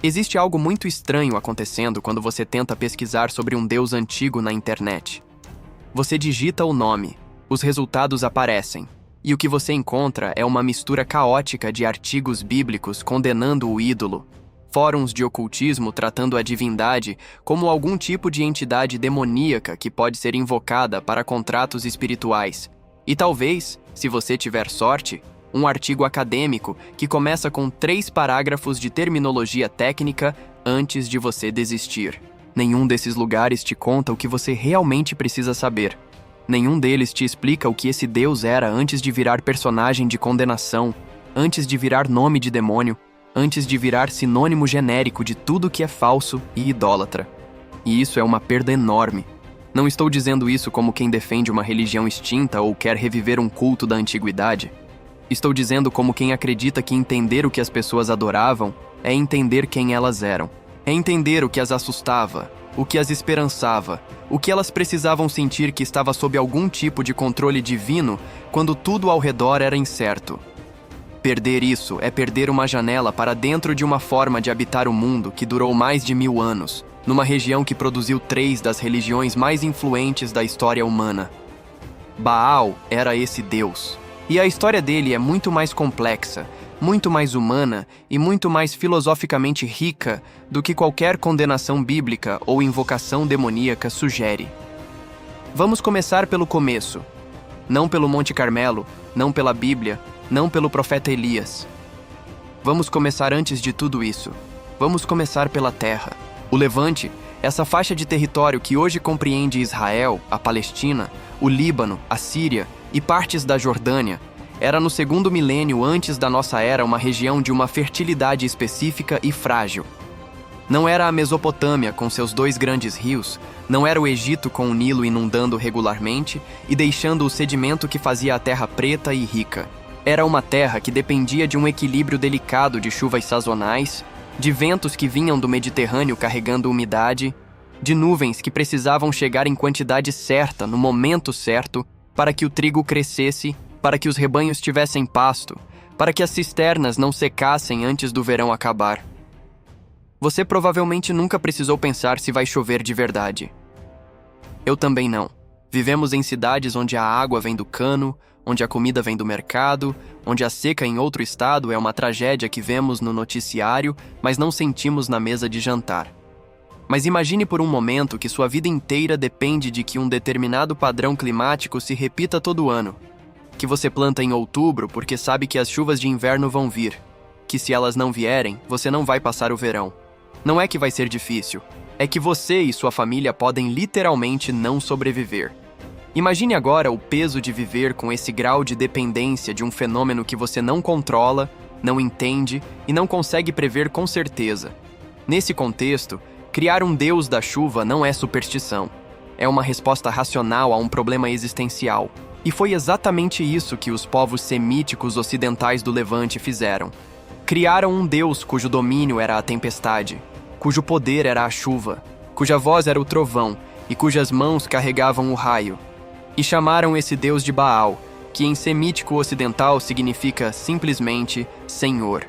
Existe algo muito estranho acontecendo quando você tenta pesquisar sobre um deus antigo na internet. Você digita o nome, os resultados aparecem, e o que você encontra é uma mistura caótica de artigos bíblicos condenando o ídolo, fóruns de ocultismo tratando a divindade como algum tipo de entidade demoníaca que pode ser invocada para contratos espirituais, e talvez, se você tiver sorte, um artigo acadêmico que começa com 3 parágrafos de terminologia técnica antes de você desistir. Nenhum desses lugares te conta o que você realmente precisa saber. Nenhum deles te explica o que esse Deus era antes de virar personagem de condenação, antes de virar nome de demônio, antes de virar sinônimo genérico de tudo que é falso e idólatra. E isso é uma perda enorme. Não estou dizendo isso como quem defende uma religião extinta ou quer reviver um culto da antiguidade. Estou dizendo como quem acredita que entender o que as pessoas adoravam é entender quem elas eram. É entender o que as assustava, o que as esperançava, o que elas precisavam sentir que estava sob algum tipo de controle divino quando tudo ao redor era incerto. Perder isso é perder uma janela para dentro de uma forma de habitar o mundo que durou mais de 1000 anos, numa região que produziu 3 das religiões mais influentes da história humana. Baal era esse Deus. E a história dele é muito mais complexa, muito mais humana e muito mais filosoficamente rica do que qualquer condenação bíblica ou invocação demoníaca sugere. Vamos começar pelo começo. Não pelo Monte Carmelo, não pela Bíblia, não pelo profeta Elias. Vamos começar antes de tudo isso. Vamos começar pela terra. O Levante, essa faixa de território que hoje compreende Israel, a Palestina, o Líbano, a Síria e partes da Jordânia, era no 2º milênio antes da nossa era uma região de uma fertilidade específica e frágil. Não era a Mesopotâmia com seus 2 grandes rios, não era o Egito com o Nilo inundando regularmente e deixando o sedimento que fazia a terra preta e rica. Era uma terra que dependia de um equilíbrio delicado de chuvas sazonais, de ventos que vinham do Mediterrâneo carregando umidade, de nuvens que precisavam chegar em quantidade certa, no momento certo, para que o trigo crescesse, para que os rebanhos tivessem pasto, para que as cisternas não secassem antes do verão acabar. Você provavelmente nunca precisou pensar se vai chover de verdade. Eu também não. Vivemos em cidades onde a água vem do cano, onde a comida vem do mercado, onde a seca em outro estado é uma tragédia que vemos no noticiário, mas não sentimos na mesa de jantar. Mas imagine por um momento que sua vida inteira depende de que um determinado padrão climático se repita todo ano. Que você planta em outubro porque sabe que as chuvas de inverno vão vir. Que se elas não vierem, você não vai passar o verão. Não é que vai ser difícil, é que você e sua família podem literalmente não sobreviver. Imagine agora o peso de viver com esse grau de dependência de um fenômeno que você não controla, não entende e não consegue prever com certeza. Nesse contexto, criar um deus da chuva não é superstição. É uma resposta racional a um problema existencial. E foi exatamente isso que os povos semíticos ocidentais do Levante fizeram. Criaram um deus cujo domínio era a tempestade, cujo poder era a chuva, cuja voz era o trovão e cujas mãos carregavam o raio. E chamaram esse deus de Baal, que em semítico ocidental significa simplesmente Senhor.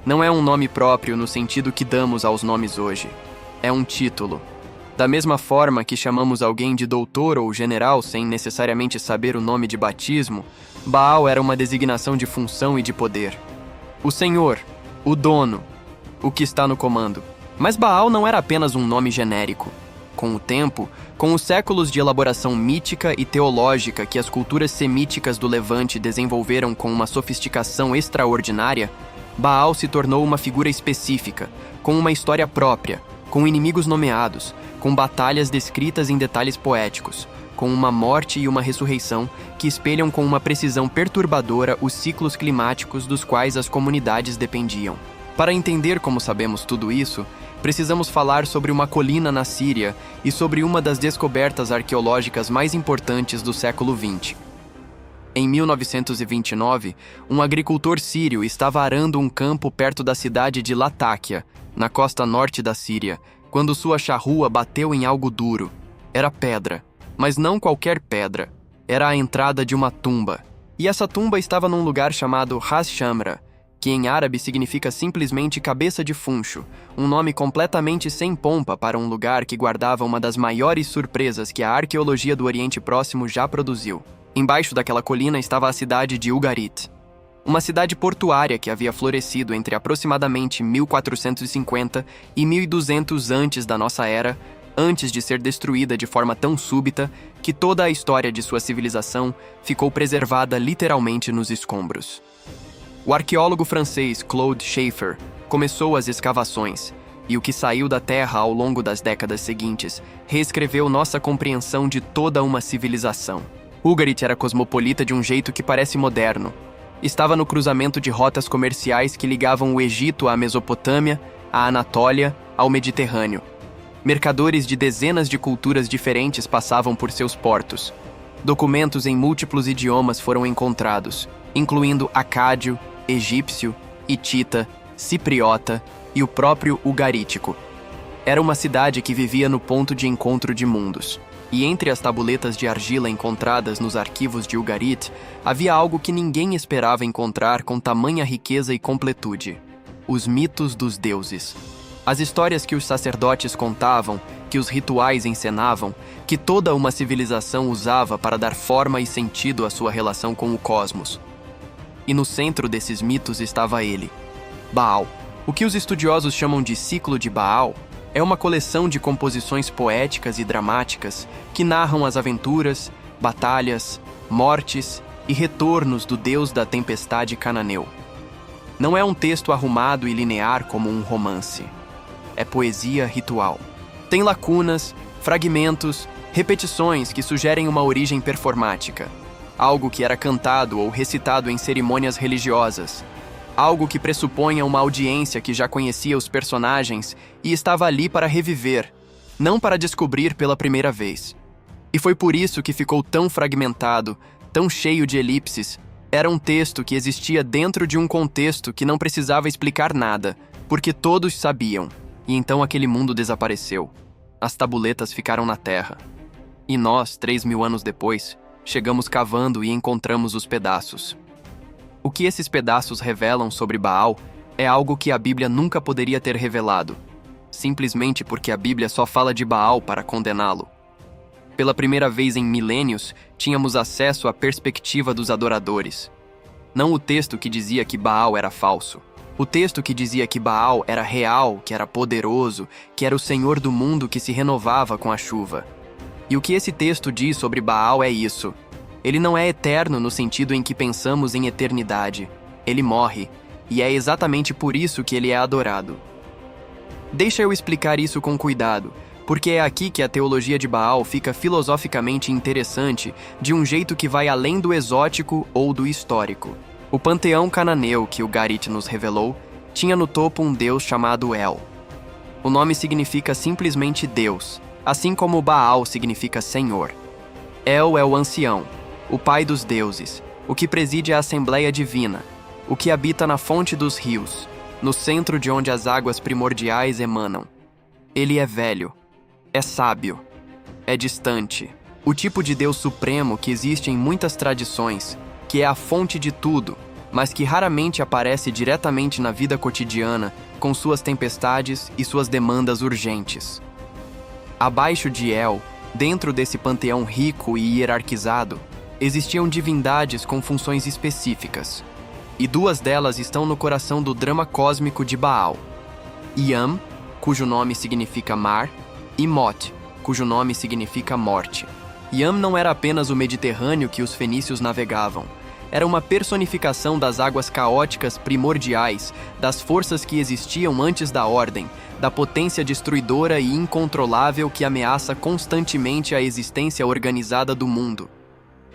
Não é um nome próprio no sentido que damos aos nomes hoje. É um título. Da mesma forma que chamamos alguém de doutor ou general sem necessariamente saber o nome de batismo, Baal era uma designação de função e de poder. O Senhor, o dono, o que está no comando. Mas Baal não era apenas um nome genérico. Com o tempo, com os séculos de elaboração mítica e teológica que as culturas semíticas do Levante desenvolveram com uma sofisticação extraordinária, Baal se tornou uma figura específica, com uma história própria, com inimigos nomeados, com batalhas descritas em detalhes poéticos, com uma morte e uma ressurreição que espelham com uma precisão perturbadora os ciclos climáticos dos quais as comunidades dependiam. Para entender como sabemos tudo isso, precisamos falar sobre uma colina na Síria e sobre uma das descobertas arqueológicas mais importantes do século XX. Em 1929, um agricultor sírio estava arando um campo perto da cidade de Latáquia, na costa norte da Síria, quando sua charrua bateu em algo duro. Era pedra, mas não qualquer pedra. Era a entrada de uma tumba. E essa tumba estava num lugar chamado Ras Shamra, que em árabe significa simplesmente cabeça de funcho, um nome completamente sem pompa para um lugar que guardava uma das maiores surpresas que a arqueologia do Oriente Próximo já produziu. Embaixo daquela colina estava a cidade de Ugarit, uma cidade portuária que havia florescido entre aproximadamente 1450 e 1200 antes da nossa era, antes de ser destruída de forma tão súbita que toda a história de sua civilização ficou preservada literalmente nos escombros. O arqueólogo francês Claude Schaeffer começou as escavações, e o que saiu da Terra ao longo das décadas seguintes reescreveu nossa compreensão de toda uma civilização. Ugarit era cosmopolita de um jeito que parece moderno. Estava no cruzamento de rotas comerciais que ligavam o Egito à Mesopotâmia, à Anatólia, ao Mediterrâneo. Mercadores de dezenas de culturas diferentes passavam por seus portos. Documentos em múltiplos idiomas foram encontrados, incluindo acádio, egípcio, hitita, cipriota e o próprio ugarítico. Era uma cidade que vivia no ponto de encontro de mundos. E entre as tabuletas de argila encontradas nos arquivos de Ugarit, havia algo que ninguém esperava encontrar com tamanha riqueza e completude: os mitos dos deuses. As histórias que os sacerdotes contavam, que os rituais encenavam, que toda uma civilização usava para dar forma e sentido à sua relação com o cosmos. E no centro desses mitos estava ele, Baal. O que os estudiosos chamam de ciclo de Baal é uma coleção de composições poéticas e dramáticas que narram as aventuras, batalhas, mortes e retornos do deus da tempestade cananeu. Não é um texto arrumado e linear como um romance. É poesia ritual. Tem lacunas, fragmentos, repetições que sugerem uma origem performática. Algo que era cantado ou recitado em cerimônias religiosas. Algo que pressupunha uma audiência que já conhecia os personagens e estava ali para reviver, não para descobrir pela primeira vez. E foi por isso que ficou tão fragmentado, tão cheio de elipses. Era um texto que existia dentro de um contexto que não precisava explicar nada, porque todos sabiam. E então aquele mundo desapareceu. As tabuletas ficaram na terra. E nós, 3.000 anos depois, chegamos cavando e encontramos os pedaços. O que esses pedaços revelam sobre Baal é algo que a Bíblia nunca poderia ter revelado, simplesmente porque a Bíblia só fala de Baal para condená-lo. Pela primeira vez em milênios, tínhamos acesso à perspectiva dos adoradores. Não o texto que dizia que Baal era falso. O texto que dizia que Baal era real, que era poderoso, que era o Senhor do mundo que se renovava com a chuva. E o que esse texto diz sobre Baal é isso. Ele não é eterno no sentido em que pensamos em eternidade. Ele morre, e é exatamente por isso que ele é adorado. Deixa eu explicar isso com cuidado, porque é aqui que a teologia de Baal fica filosoficamente interessante de um jeito que vai além do exótico ou do histórico. O panteão cananeu que Ugarit nos revelou tinha no topo um deus chamado El. O nome significa simplesmente Deus, assim como Baal significa Senhor. El é o ancião, o pai dos deuses, o que preside a Assembleia Divina, o que habita na fonte dos rios, no centro de onde as águas primordiais emanam. Ele é velho, é sábio, é distante, o tipo de Deus supremo que existe em muitas tradições, que é a fonte de tudo, mas que raramente aparece diretamente na vida cotidiana com suas tempestades e suas demandas urgentes. Abaixo de El, dentro desse panteão rico e hierarquizado, existiam divindades com funções específicas, e duas delas estão no coração do drama cósmico de Baal: Yam, cujo nome significa mar, e Mot, cujo nome significa morte. Yam não era apenas o Mediterrâneo que os fenícios navegavam. Era uma personificação das águas caóticas primordiais, das forças que existiam antes da ordem, da potência destruidora e incontrolável que ameaça constantemente a existência organizada do mundo.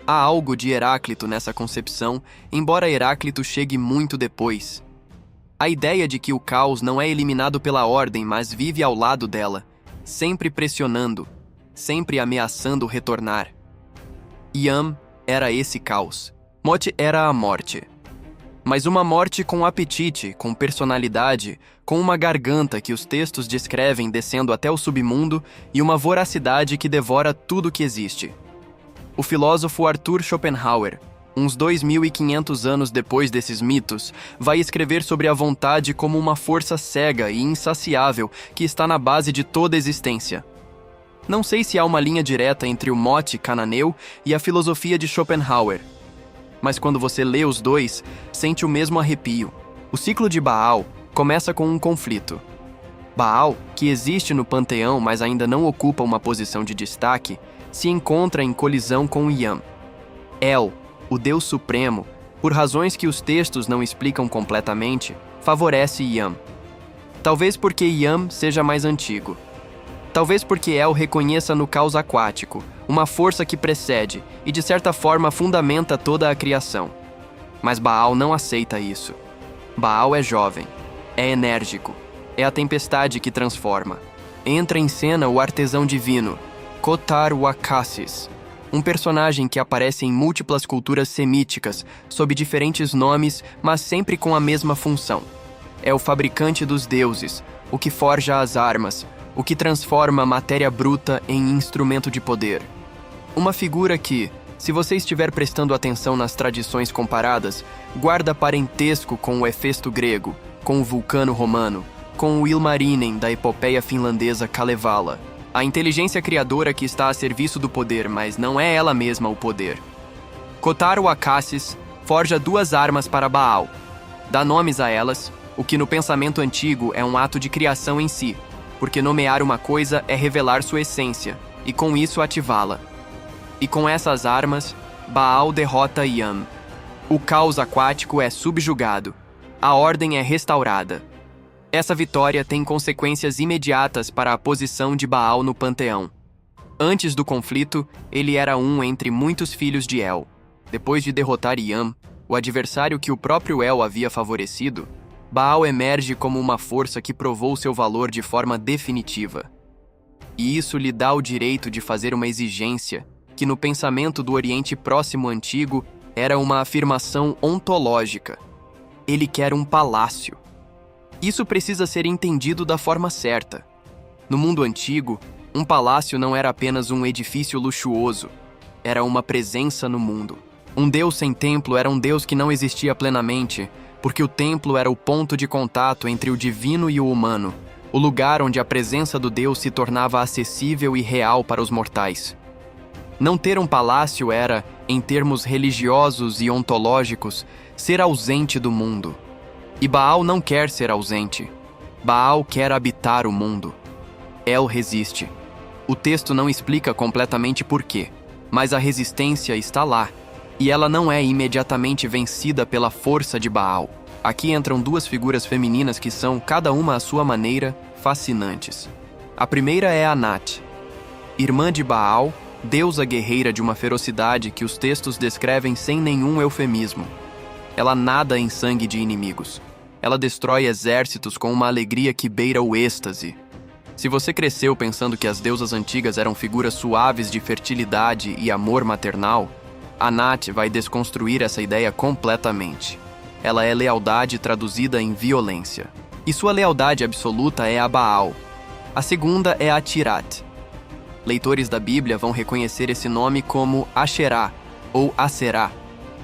Há algo de Heráclito nessa concepção, embora Heráclito chegue muito depois. A ideia de que o caos não é eliminado pela ordem, mas vive ao lado dela, sempre pressionando, sempre ameaçando retornar. Yam era esse caos. Mot era a morte. Mas uma morte com apetite, com personalidade, com uma garganta que os textos descrevem descendo até o submundo e uma voracidade que devora tudo que existe. O filósofo Arthur Schopenhauer, uns 2.500 anos depois desses mitos, vai escrever sobre a vontade como uma força cega e insaciável que está na base de toda a existência. Não sei se há uma linha direta entre o mote cananeu e a filosofia de Schopenhauer, mas quando você lê os dois, sente o mesmo arrepio. O ciclo de Baal começa com um conflito. Baal, que existe no panteão mas ainda não ocupa uma posição de destaque, se encontra em colisão com Yam. El, o Deus Supremo, por razões que os textos não explicam completamente, favorece Yam. Talvez porque Yam seja mais antigo. Talvez porque El reconheça no caos aquático uma força que precede e de certa forma fundamenta toda a criação. Mas Baal não aceita isso. Baal é jovem, é enérgico, é a tempestade que transforma. Entra em cena o artesão divino, Kotar Wakasis, um personagem que aparece em múltiplas culturas semíticas, sob diferentes nomes, mas sempre com a mesma função. É o fabricante dos deuses, o que forja as armas, o que transforma a matéria bruta em instrumento de poder. Uma figura que, se você estiver prestando atenção nas tradições comparadas, guarda parentesco com o Hefesto grego, com o Vulcano romano, com o Ilmarinen da epopeia finlandesa Kalevala. A inteligência criadora que está a serviço do poder, mas não é ela mesma o poder. Kotar Wakasis forja duas armas para Baal. Dá nomes a elas, o que no pensamento antigo é um ato de criação em si, porque nomear uma coisa é revelar sua essência, e com isso ativá-la. E com essas armas, Baal derrota Yam. O caos aquático é subjugado. A ordem é restaurada. Essa vitória tem consequências imediatas para a posição de Baal no panteão. Antes do conflito, ele era um entre muitos filhos de El. Depois de derrotar Yam, o adversário que o próprio El havia favorecido, Baal emerge como uma força que provou seu valor de forma definitiva. E isso lhe dá o direito de fazer uma exigência que no pensamento do Oriente Próximo Antigo era uma afirmação ontológica. Ele quer um palácio. Isso precisa ser entendido da forma certa. No mundo antigo, um palácio não era apenas um edifício luxuoso, era uma presença no mundo. Um Deus sem templo era um Deus que não existia plenamente, porque o templo era o ponto de contato entre o divino e o humano, o lugar onde a presença do Deus se tornava acessível e real para os mortais. Não ter um palácio era, em termos religiosos e ontológicos, ser ausente do mundo. E Baal não quer ser ausente. Baal quer habitar o mundo. El resiste. O texto não explica completamente por quê, mas a resistência está lá, e ela não é imediatamente vencida pela força de Baal. Aqui entram duas figuras femininas que são, cada uma à sua maneira, fascinantes. A primeira é Anat, irmã de Baal, deusa guerreira de uma ferocidade que os textos descrevem sem nenhum eufemismo. Ela nada em sangue de inimigos. Ela destrói exércitos com uma alegria que beira o êxtase. Se você cresceu pensando que as deusas antigas eram figuras suaves de fertilidade e amor maternal, Anat vai desconstruir essa ideia completamente. Ela é lealdade traduzida em violência. E sua lealdade absoluta é a Baal. A segunda é a Tirat. Leitores da Bíblia vão reconhecer esse nome como Asherá ou Aserá,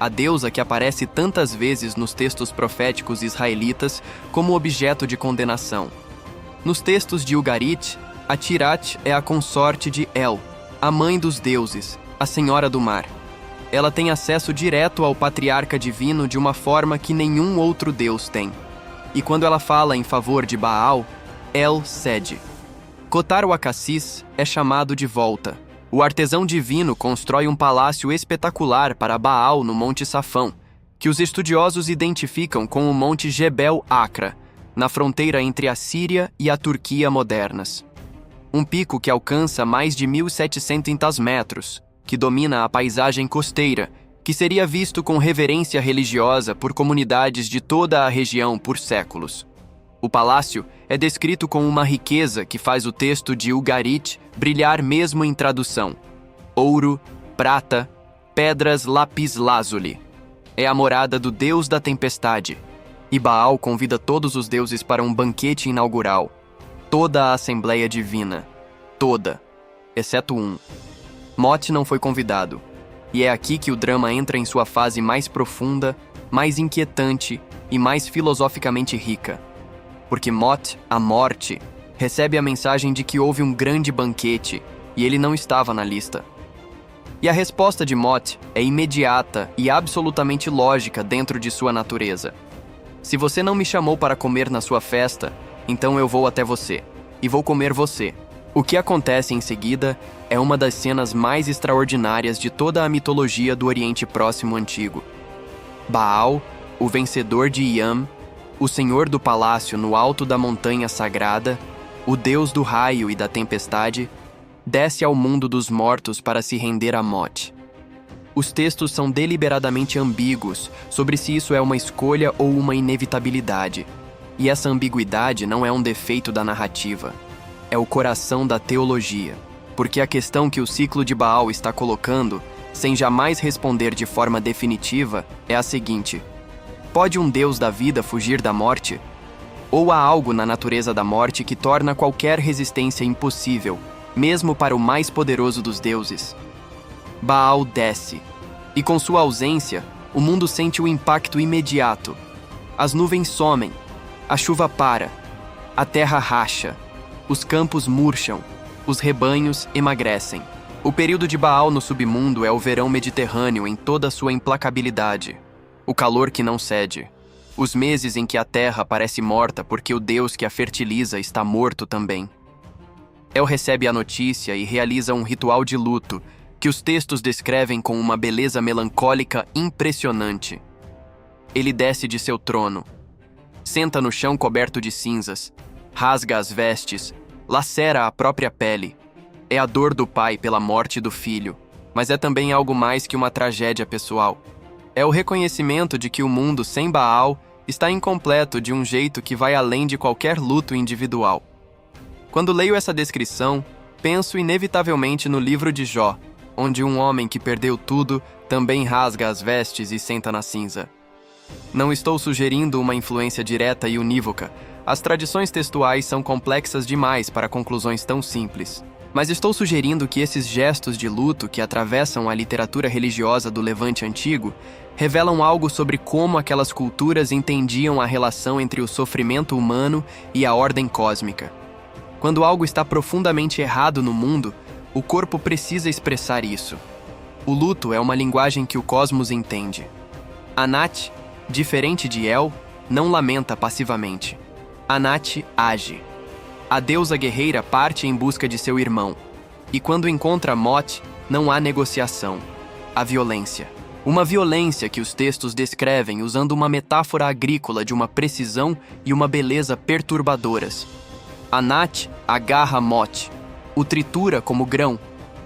a deusa que aparece tantas vezes nos textos proféticos israelitas como objeto de condenação. Nos textos de Ugarit, a Tirat é a consorte de El, a mãe dos deuses, a senhora do mar. Ela tem acesso direto ao patriarca divino de uma forma que nenhum outro deus tem. E quando ela fala em favor de Baal, El cede. Kotar Wakasis é chamado de volta. O artesão divino constrói um palácio espetacular para Baal no Monte Safão, que os estudiosos identificam com o Monte Jebel Acra, na fronteira entre a Síria e a Turquia modernas. Um pico que alcança mais de 1.700 metros, que domina a paisagem costeira, que seria visto com reverência religiosa por comunidades de toda a região por séculos. O palácio é descrito com uma riqueza que faz o texto de Ugarit brilhar mesmo em tradução. Ouro, prata, pedras lapis-lazuli. É a morada do deus da tempestade. E Baal convida todos os deuses para um banquete inaugural. Toda a Assembleia Divina. Toda. Exceto um. Mot não foi convidado. E é aqui que o drama entra em sua fase mais profunda, mais inquietante e mais filosoficamente rica. Porque Mot, a morte, recebe a mensagem de que houve um grande banquete e ele não estava na lista. E a resposta de Mot é imediata e absolutamente lógica dentro de sua natureza. Se você não me chamou para comer na sua festa, então eu vou até você, e vou comer você. O que acontece em seguida é uma das cenas mais extraordinárias de toda a mitologia do Oriente Próximo Antigo. Baal, o vencedor de Iam, o senhor do palácio no alto da montanha sagrada, o deus do raio e da tempestade, desce ao mundo dos mortos para se render a Mot. Os textos são deliberadamente ambíguos sobre se isso é uma escolha ou uma inevitabilidade. E essa ambiguidade não é um defeito da narrativa. É o coração da teologia. Porque a questão que o ciclo de Baal está colocando, sem jamais responder de forma definitiva, é a seguinte: pode um deus da vida fugir da morte? Ou há algo na natureza da morte que torna qualquer resistência impossível, mesmo para o mais poderoso dos deuses? Baal desce, e com sua ausência, o mundo sente o impacto imediato. As nuvens somem, a chuva para, a terra racha, os campos murcham, os rebanhos emagrecem. O período de Baal no submundo é o verão mediterrâneo em toda a sua implacabilidade, o calor que não cede, os meses em que a terra parece morta porque o Deus que a fertiliza está morto também. El recebe a notícia e realiza um ritual de luto que os textos descrevem com uma beleza melancólica impressionante. Ele desce de seu trono, senta no chão coberto de cinzas, rasga as vestes, lacera a própria pele. É a dor do pai pela morte do filho, mas é também algo mais que uma tragédia pessoal. É o reconhecimento de que o mundo sem Baal está incompleto de um jeito que vai além de qualquer luto individual. Quando leio essa descrição, penso inevitavelmente no livro de Jó, onde um homem que perdeu tudo também rasga as vestes e senta na cinza. Não estou sugerindo uma influência direta e unívoca. As tradições textuais são complexas demais para conclusões tão simples. Mas estou sugerindo que esses gestos de luto que atravessam a literatura religiosa do Levante Antigo revelam algo sobre como aquelas culturas entendiam a relação entre o sofrimento humano e a ordem cósmica. Quando algo está profundamente errado no mundo, o corpo precisa expressar isso. O luto é uma linguagem que o cosmos entende. Anat, diferente de El, não lamenta passivamente. Anat age. A deusa guerreira parte em busca de seu irmão. E quando encontra Mot, não há negociação. Há violência. Uma violência que os textos descrevem usando uma metáfora agrícola de uma precisão e uma beleza perturbadoras. Anat agarra Mot, o tritura como grão,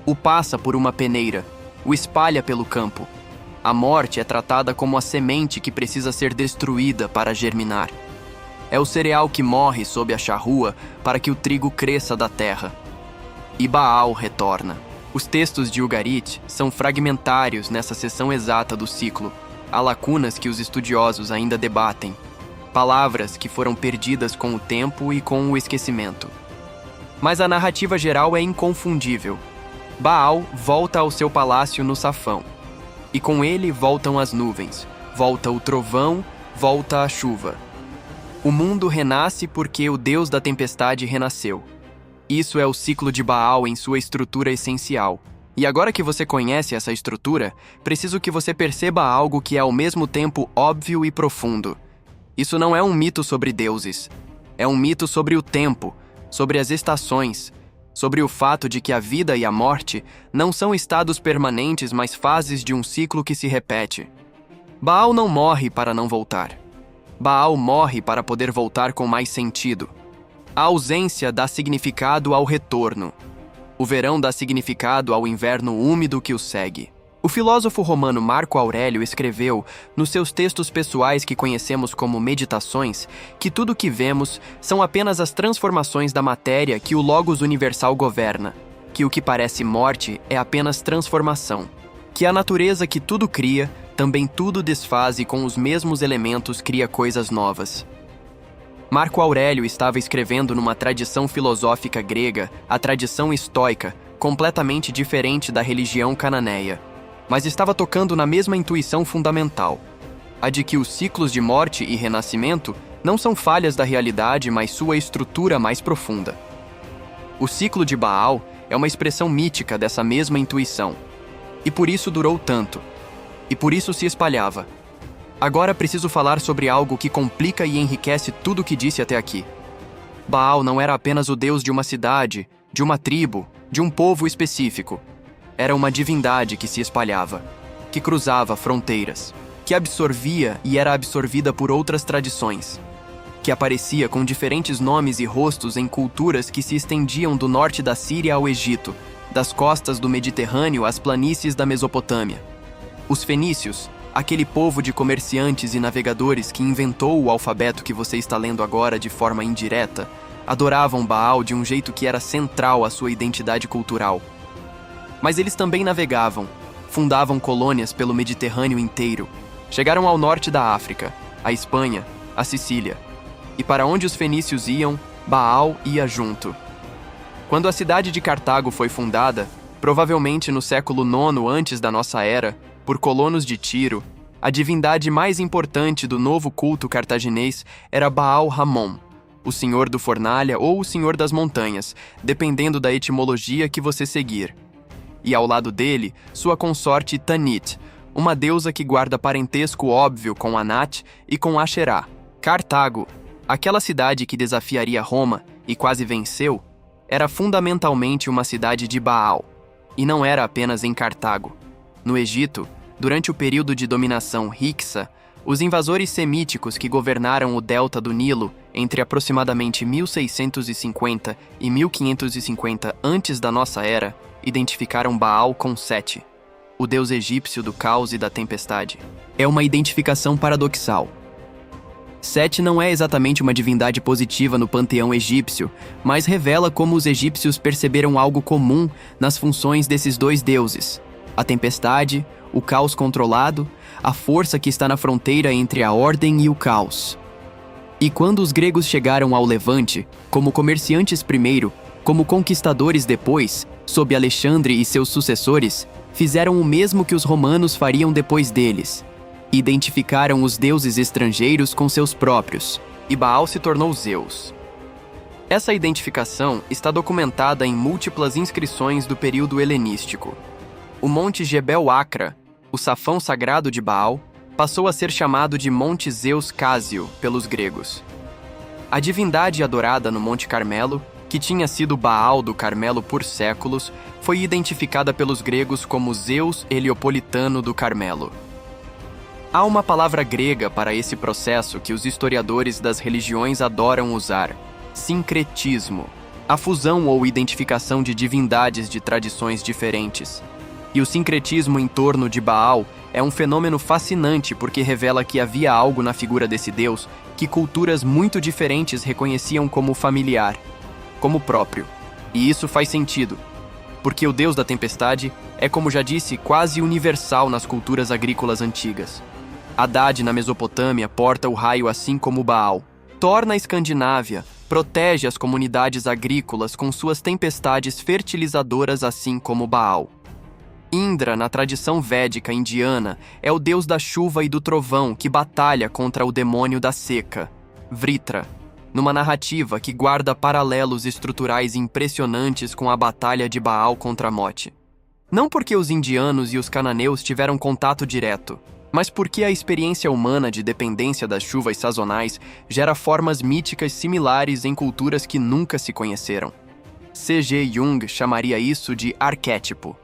o passa por uma peneira, o espalha pelo campo. A morte é tratada como a semente que precisa ser destruída para germinar. É o cereal que morre sob a charrua para que o trigo cresça da terra. E Baal retorna. Os textos de Ugarit são fragmentários nessa seção exata do ciclo. Há lacunas que os estudiosos ainda debatem. Palavras que foram perdidas com o tempo e com o esquecimento. Mas a narrativa geral é inconfundível. Baal volta ao seu palácio no Safão. E com ele voltam as nuvens, volta o trovão, volta a chuva. O mundo renasce porque o Deus da tempestade renasceu. Isso é o ciclo de Baal em sua estrutura essencial. E agora que você conhece essa estrutura, preciso que você perceba algo que é ao mesmo tempo óbvio e profundo. Isso não é um mito sobre deuses. É um mito sobre o tempo, sobre as estações, sobre o fato de que a vida e a morte não são estados permanentes, mas fases de um ciclo que se repete. Baal não morre para não voltar. Baal morre para poder voltar com mais sentido. A ausência dá significado ao retorno. O verão dá significado ao inverno úmido que o segue. O filósofo romano Marco Aurélio escreveu, nos seus textos pessoais que conhecemos como Meditações, que tudo o que vemos são apenas as transformações da matéria que o Logos universal governa, que o que parece morte é apenas transformação, que a natureza que tudo cria, também tudo desfaz e com os mesmos elementos cria coisas novas. Marco Aurélio estava escrevendo numa tradição filosófica grega, a tradição estoica, completamente diferente da religião cananeia. mas estava tocando na mesma intuição fundamental, a de que os ciclos de morte e renascimento não são falhas da realidade, mas sua estrutura mais profunda. O ciclo de Baal é uma expressão mítica dessa mesma intuição, e por isso durou tanto, e por isso se espalhava. Agora preciso falar sobre algo que complica e enriquece tudo o que disse até aqui. Baal não era apenas o deus de uma cidade, de uma tribo, de um povo específico. Era uma divindade que se espalhava, que cruzava fronteiras, que absorvia e era absorvida por outras tradições, que aparecia com diferentes nomes e rostos em culturas que se estendiam do norte da Síria ao Egito, das costas do Mediterrâneo às planícies da Mesopotâmia. Os fenícios, aquele povo de comerciantes e navegadores que inventou o alfabeto que você está lendo agora de forma indireta, adoravam Baal de um jeito que era central à sua identidade cultural. Mas eles também navegavam, fundavam colônias pelo Mediterrâneo inteiro, chegaram ao norte da África, à Espanha, à Sicília. E para onde os fenícios iam, Baal ia junto. Quando a cidade de Cartago foi fundada, provavelmente no século IX antes da nossa era, por colonos de Tiro, a divindade mais importante do novo culto cartaginês era Baal Ramon, o senhor do fornalha ou o senhor das montanhas, dependendo da etimologia que você seguir. E ao lado dele, sua consorte Tanit, uma deusa que guarda parentesco óbvio com Anat e com Asherá. Cartago, aquela cidade que desafiaria Roma e quase venceu, era fundamentalmente uma cidade de Baal. E não era apenas em Cartago. No Egito, durante o período de dominação Hicsa, os invasores semíticos que governaram o delta do Nilo entre aproximadamente 1650 e 1550 antes da nossa era, identificaram Baal com Sete, o deus egípcio do caos e da tempestade. É uma identificação paradoxal. Sete não é exatamente uma divindade positiva no panteão egípcio, mas revela como os egípcios perceberam algo comum nas funções desses dois deuses: a tempestade, o caos controlado, a força que está na fronteira entre a ordem e o caos. E quando os gregos chegaram ao Levante, como comerciantes primeiro, como conquistadores depois, sob Alexandre e seus sucessores, fizeram o mesmo que os romanos fariam depois deles. Identificaram os deuses estrangeiros com seus próprios, e Baal se tornou Zeus. Essa identificação está documentada em múltiplas inscrições do período helenístico. O Monte Jebel Acra, o safão sagrado de Baal, passou a ser chamado de Monte Zeus Cásio pelos gregos. A divindade adorada no Monte Carmelo, que tinha sido Baal do Carmelo por séculos, foi identificada pelos gregos como Zeus Heliopolitano do Carmelo. Há uma palavra grega para esse processo que os historiadores das religiões adoram usar: sincretismo, a fusão ou identificação de divindades de tradições diferentes. E o sincretismo em torno de Baal é um fenômeno fascinante porque revela que havia algo na figura desse deus que culturas muito diferentes reconheciam como familiar, como próprio. E isso faz sentido, porque o deus da tempestade é, como já disse, quase universal nas culturas agrícolas antigas. Haddad, na Mesopotâmia, porta o raio assim como Baal. Thor, na Escandinávia, protege as comunidades agrícolas com suas tempestades fertilizadoras assim como Baal. Indra, na tradição védica indiana, é o deus da chuva e do trovão que batalha contra o demônio da seca, Vritra, numa narrativa que guarda paralelos estruturais impressionantes com a batalha de Baal contra Mote. Não porque os indianos e os cananeus tiveram contato direto, mas porque a experiência humana de dependência das chuvas sazonais gera formas míticas similares em culturas que nunca se conheceram. C.G. Jung chamaria isso de arquétipo.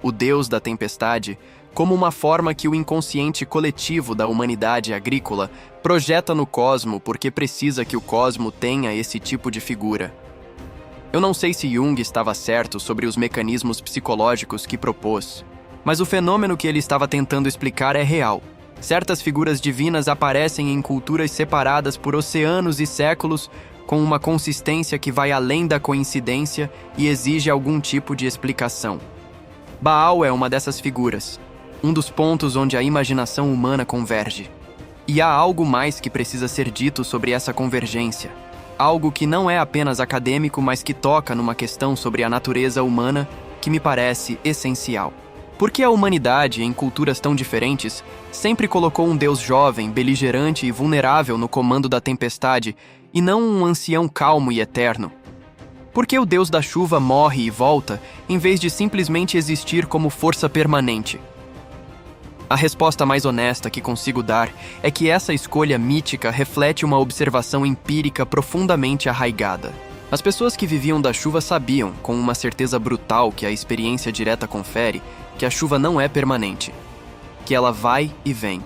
O deus da tempestade, como uma forma que o inconsciente coletivo da humanidade agrícola projeta no cosmo porque precisa que o cosmo tenha esse tipo de figura. Eu não sei se Jung estava certo sobre os mecanismos psicológicos que propôs, mas o fenômeno que ele estava tentando explicar é real. Certas figuras divinas aparecem em culturas separadas por oceanos e séculos com uma consistência que vai além da coincidência e exige algum tipo de explicação. Baal é uma dessas figuras, um dos pontos onde a imaginação humana converge. E há algo mais que precisa ser dito sobre essa convergência. Algo que não é apenas acadêmico, mas que toca numa questão sobre a natureza humana que me parece essencial. Por que a humanidade, em culturas tão diferentes, sempre colocou um Deus jovem, beligerante e vulnerável no comando da tempestade e não um ancião calmo e eterno? Por que o Deus da chuva morre e volta, em vez de simplesmente existir como força permanente? A resposta mais honesta que consigo dar é que essa escolha mítica reflete uma observação empírica profundamente arraigada. As pessoas que viviam da chuva sabiam, com uma certeza brutal que a experiência direta confere, que a chuva não é permanente, que ela vai e vem,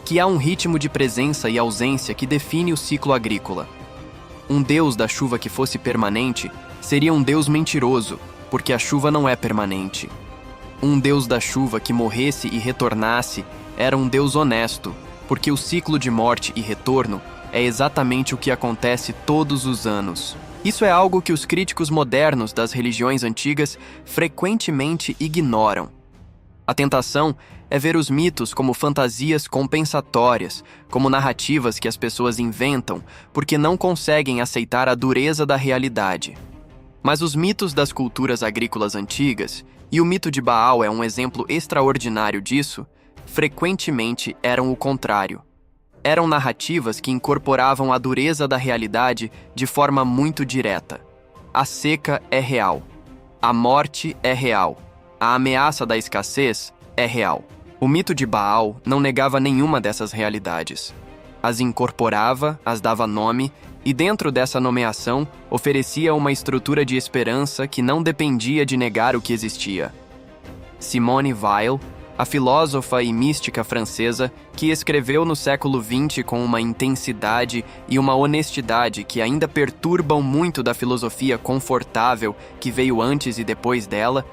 que há um ritmo de presença e ausência que define o ciclo agrícola. Um Deus da chuva que fosse permanente seria um Deus mentiroso, porque a chuva não é permanente. Um Deus da chuva que morresse e retornasse era um Deus honesto, porque o ciclo de morte e retorno é exatamente o que acontece todos os anos. Isso é algo que os críticos modernos das religiões antigas frequentemente ignoram. A tentação é ver os mitos como fantasias compensatórias, como narrativas que as pessoas inventam porque não conseguem aceitar a dureza da realidade. Mas os mitos das culturas agrícolas antigas, e o mito de Baal é um exemplo extraordinário disso, frequentemente eram o contrário. Eram narrativas que incorporavam a dureza da realidade de forma muito direta. A seca é real. A morte é real. A ameaça da escassez é real. O mito de Baal não negava nenhuma dessas realidades. As incorporava, as dava nome, e dentro dessa nomeação oferecia uma estrutura de esperança que não dependia de negar o que existia. Simone Weil, a filósofa e mística francesa que escreveu no século XX com uma intensidade e uma honestidade que ainda perturbam muito da filosofia confortável que veio antes e depois dela,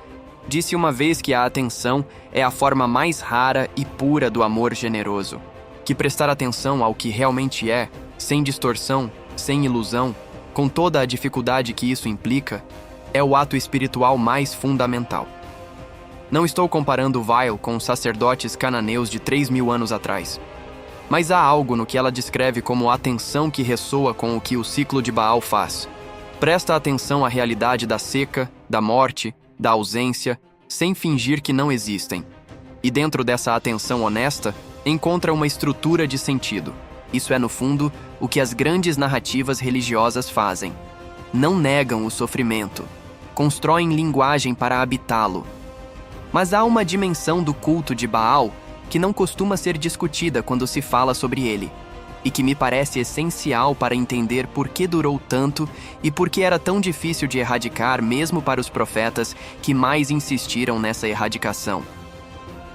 disse uma vez que a atenção é a forma mais rara e pura do amor generoso, que prestar atenção ao que realmente é, sem distorção, sem ilusão, com toda a dificuldade que isso implica, é o ato espiritual mais fundamental. Não estou comparando Weil com os sacerdotes cananeus de 3.000 anos atrás, mas há algo no que ela descreve como atenção que ressoa com o que o ciclo de Baal faz. Presta atenção à realidade da seca, da morte, da ausência, sem fingir que não existem. E dentro dessa atenção honesta, encontra uma estrutura de sentido. Isso é, no fundo, o que as grandes narrativas religiosas fazem. Não negam o sofrimento, constroem linguagem para habitá-lo. Mas há uma dimensão do culto de Baal que não costuma ser discutida quando se fala sobre ele, e que me parece essencial para entender por que durou tanto e por que era tão difícil de erradicar mesmo para os profetas que mais insistiram nessa erradicação.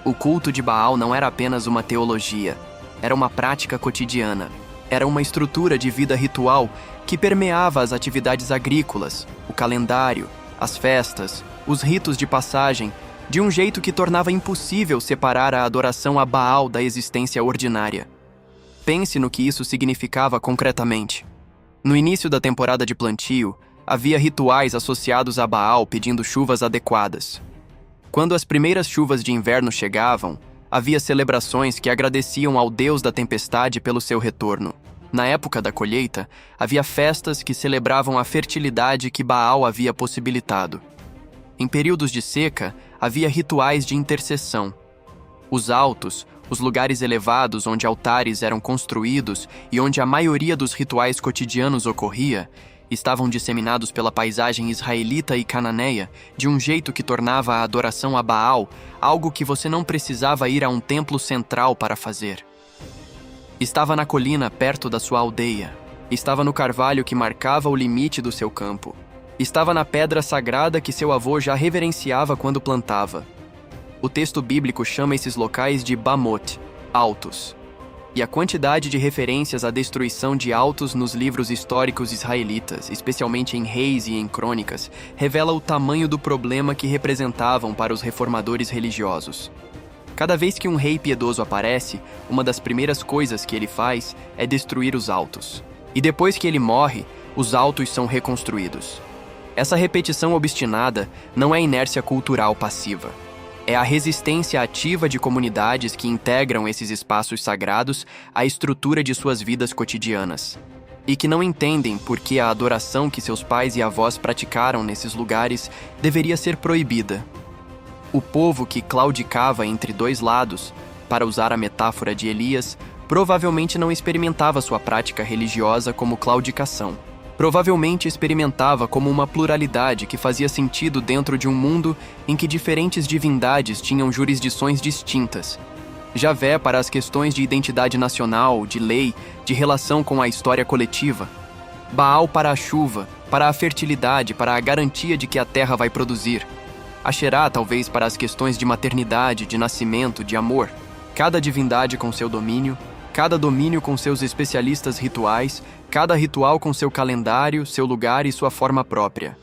O culto de Baal não era apenas uma teologia, era uma prática cotidiana. Era uma estrutura de vida ritual que permeava as atividades agrícolas, o calendário, as festas, os ritos de passagem, de um jeito que tornava impossível separar a adoração a Baal da existência ordinária. Pense no que isso significava concretamente. No início da temporada de plantio, havia rituais associados a Baal pedindo chuvas adequadas. Quando as primeiras chuvas de inverno chegavam, havia celebrações que agradeciam ao Deus da tempestade pelo seu retorno. Na época da colheita, havia festas que celebravam a fertilidade que Baal havia possibilitado. Em períodos de seca, havia rituais de intercessão. Os altos, os lugares elevados onde altares eram construídos e onde a maioria dos rituais cotidianos ocorria, estavam disseminados pela paisagem israelita e cananeia de um jeito que tornava a adoração a Baal algo que você não precisava ir a um templo central para fazer. Estava na colina perto da sua aldeia. Estava no carvalho que marcava o limite do seu campo. Estava na pedra sagrada que seu avô já reverenciava quando plantava. O texto bíblico chama esses locais de Bamot, altos. E a quantidade de referências à destruição de altos nos livros históricos israelitas, especialmente em Reis e em Crônicas, revela o tamanho do problema que representavam para os reformadores religiosos. Cada vez que um rei piedoso aparece, uma das primeiras coisas que ele faz é destruir os altos. E depois que ele morre, os altos são reconstruídos. Essa repetição obstinada não é inércia cultural passiva. É a resistência ativa de comunidades que integram esses espaços sagrados à estrutura de suas vidas cotidianas, e que não entendem por que a adoração que seus pais e avós praticaram nesses lugares deveria ser proibida. O povo que claudicava entre dois lados, para usar a metáfora de Elias, provavelmente não experimentava sua prática religiosa como claudicação. Provavelmente experimentava como uma pluralidade que fazia sentido dentro de um mundo em que diferentes divindades tinham jurisdições distintas. Javé para as questões de identidade nacional, de lei, de relação com a história coletiva. Baal para a chuva, para a fertilidade, para a garantia de que a terra vai produzir. Asherá talvez para as questões de maternidade, de nascimento, de amor. Cada divindade com seu domínio, cada domínio com seus especialistas rituais, cada ritual com seu calendário, seu lugar e sua forma própria.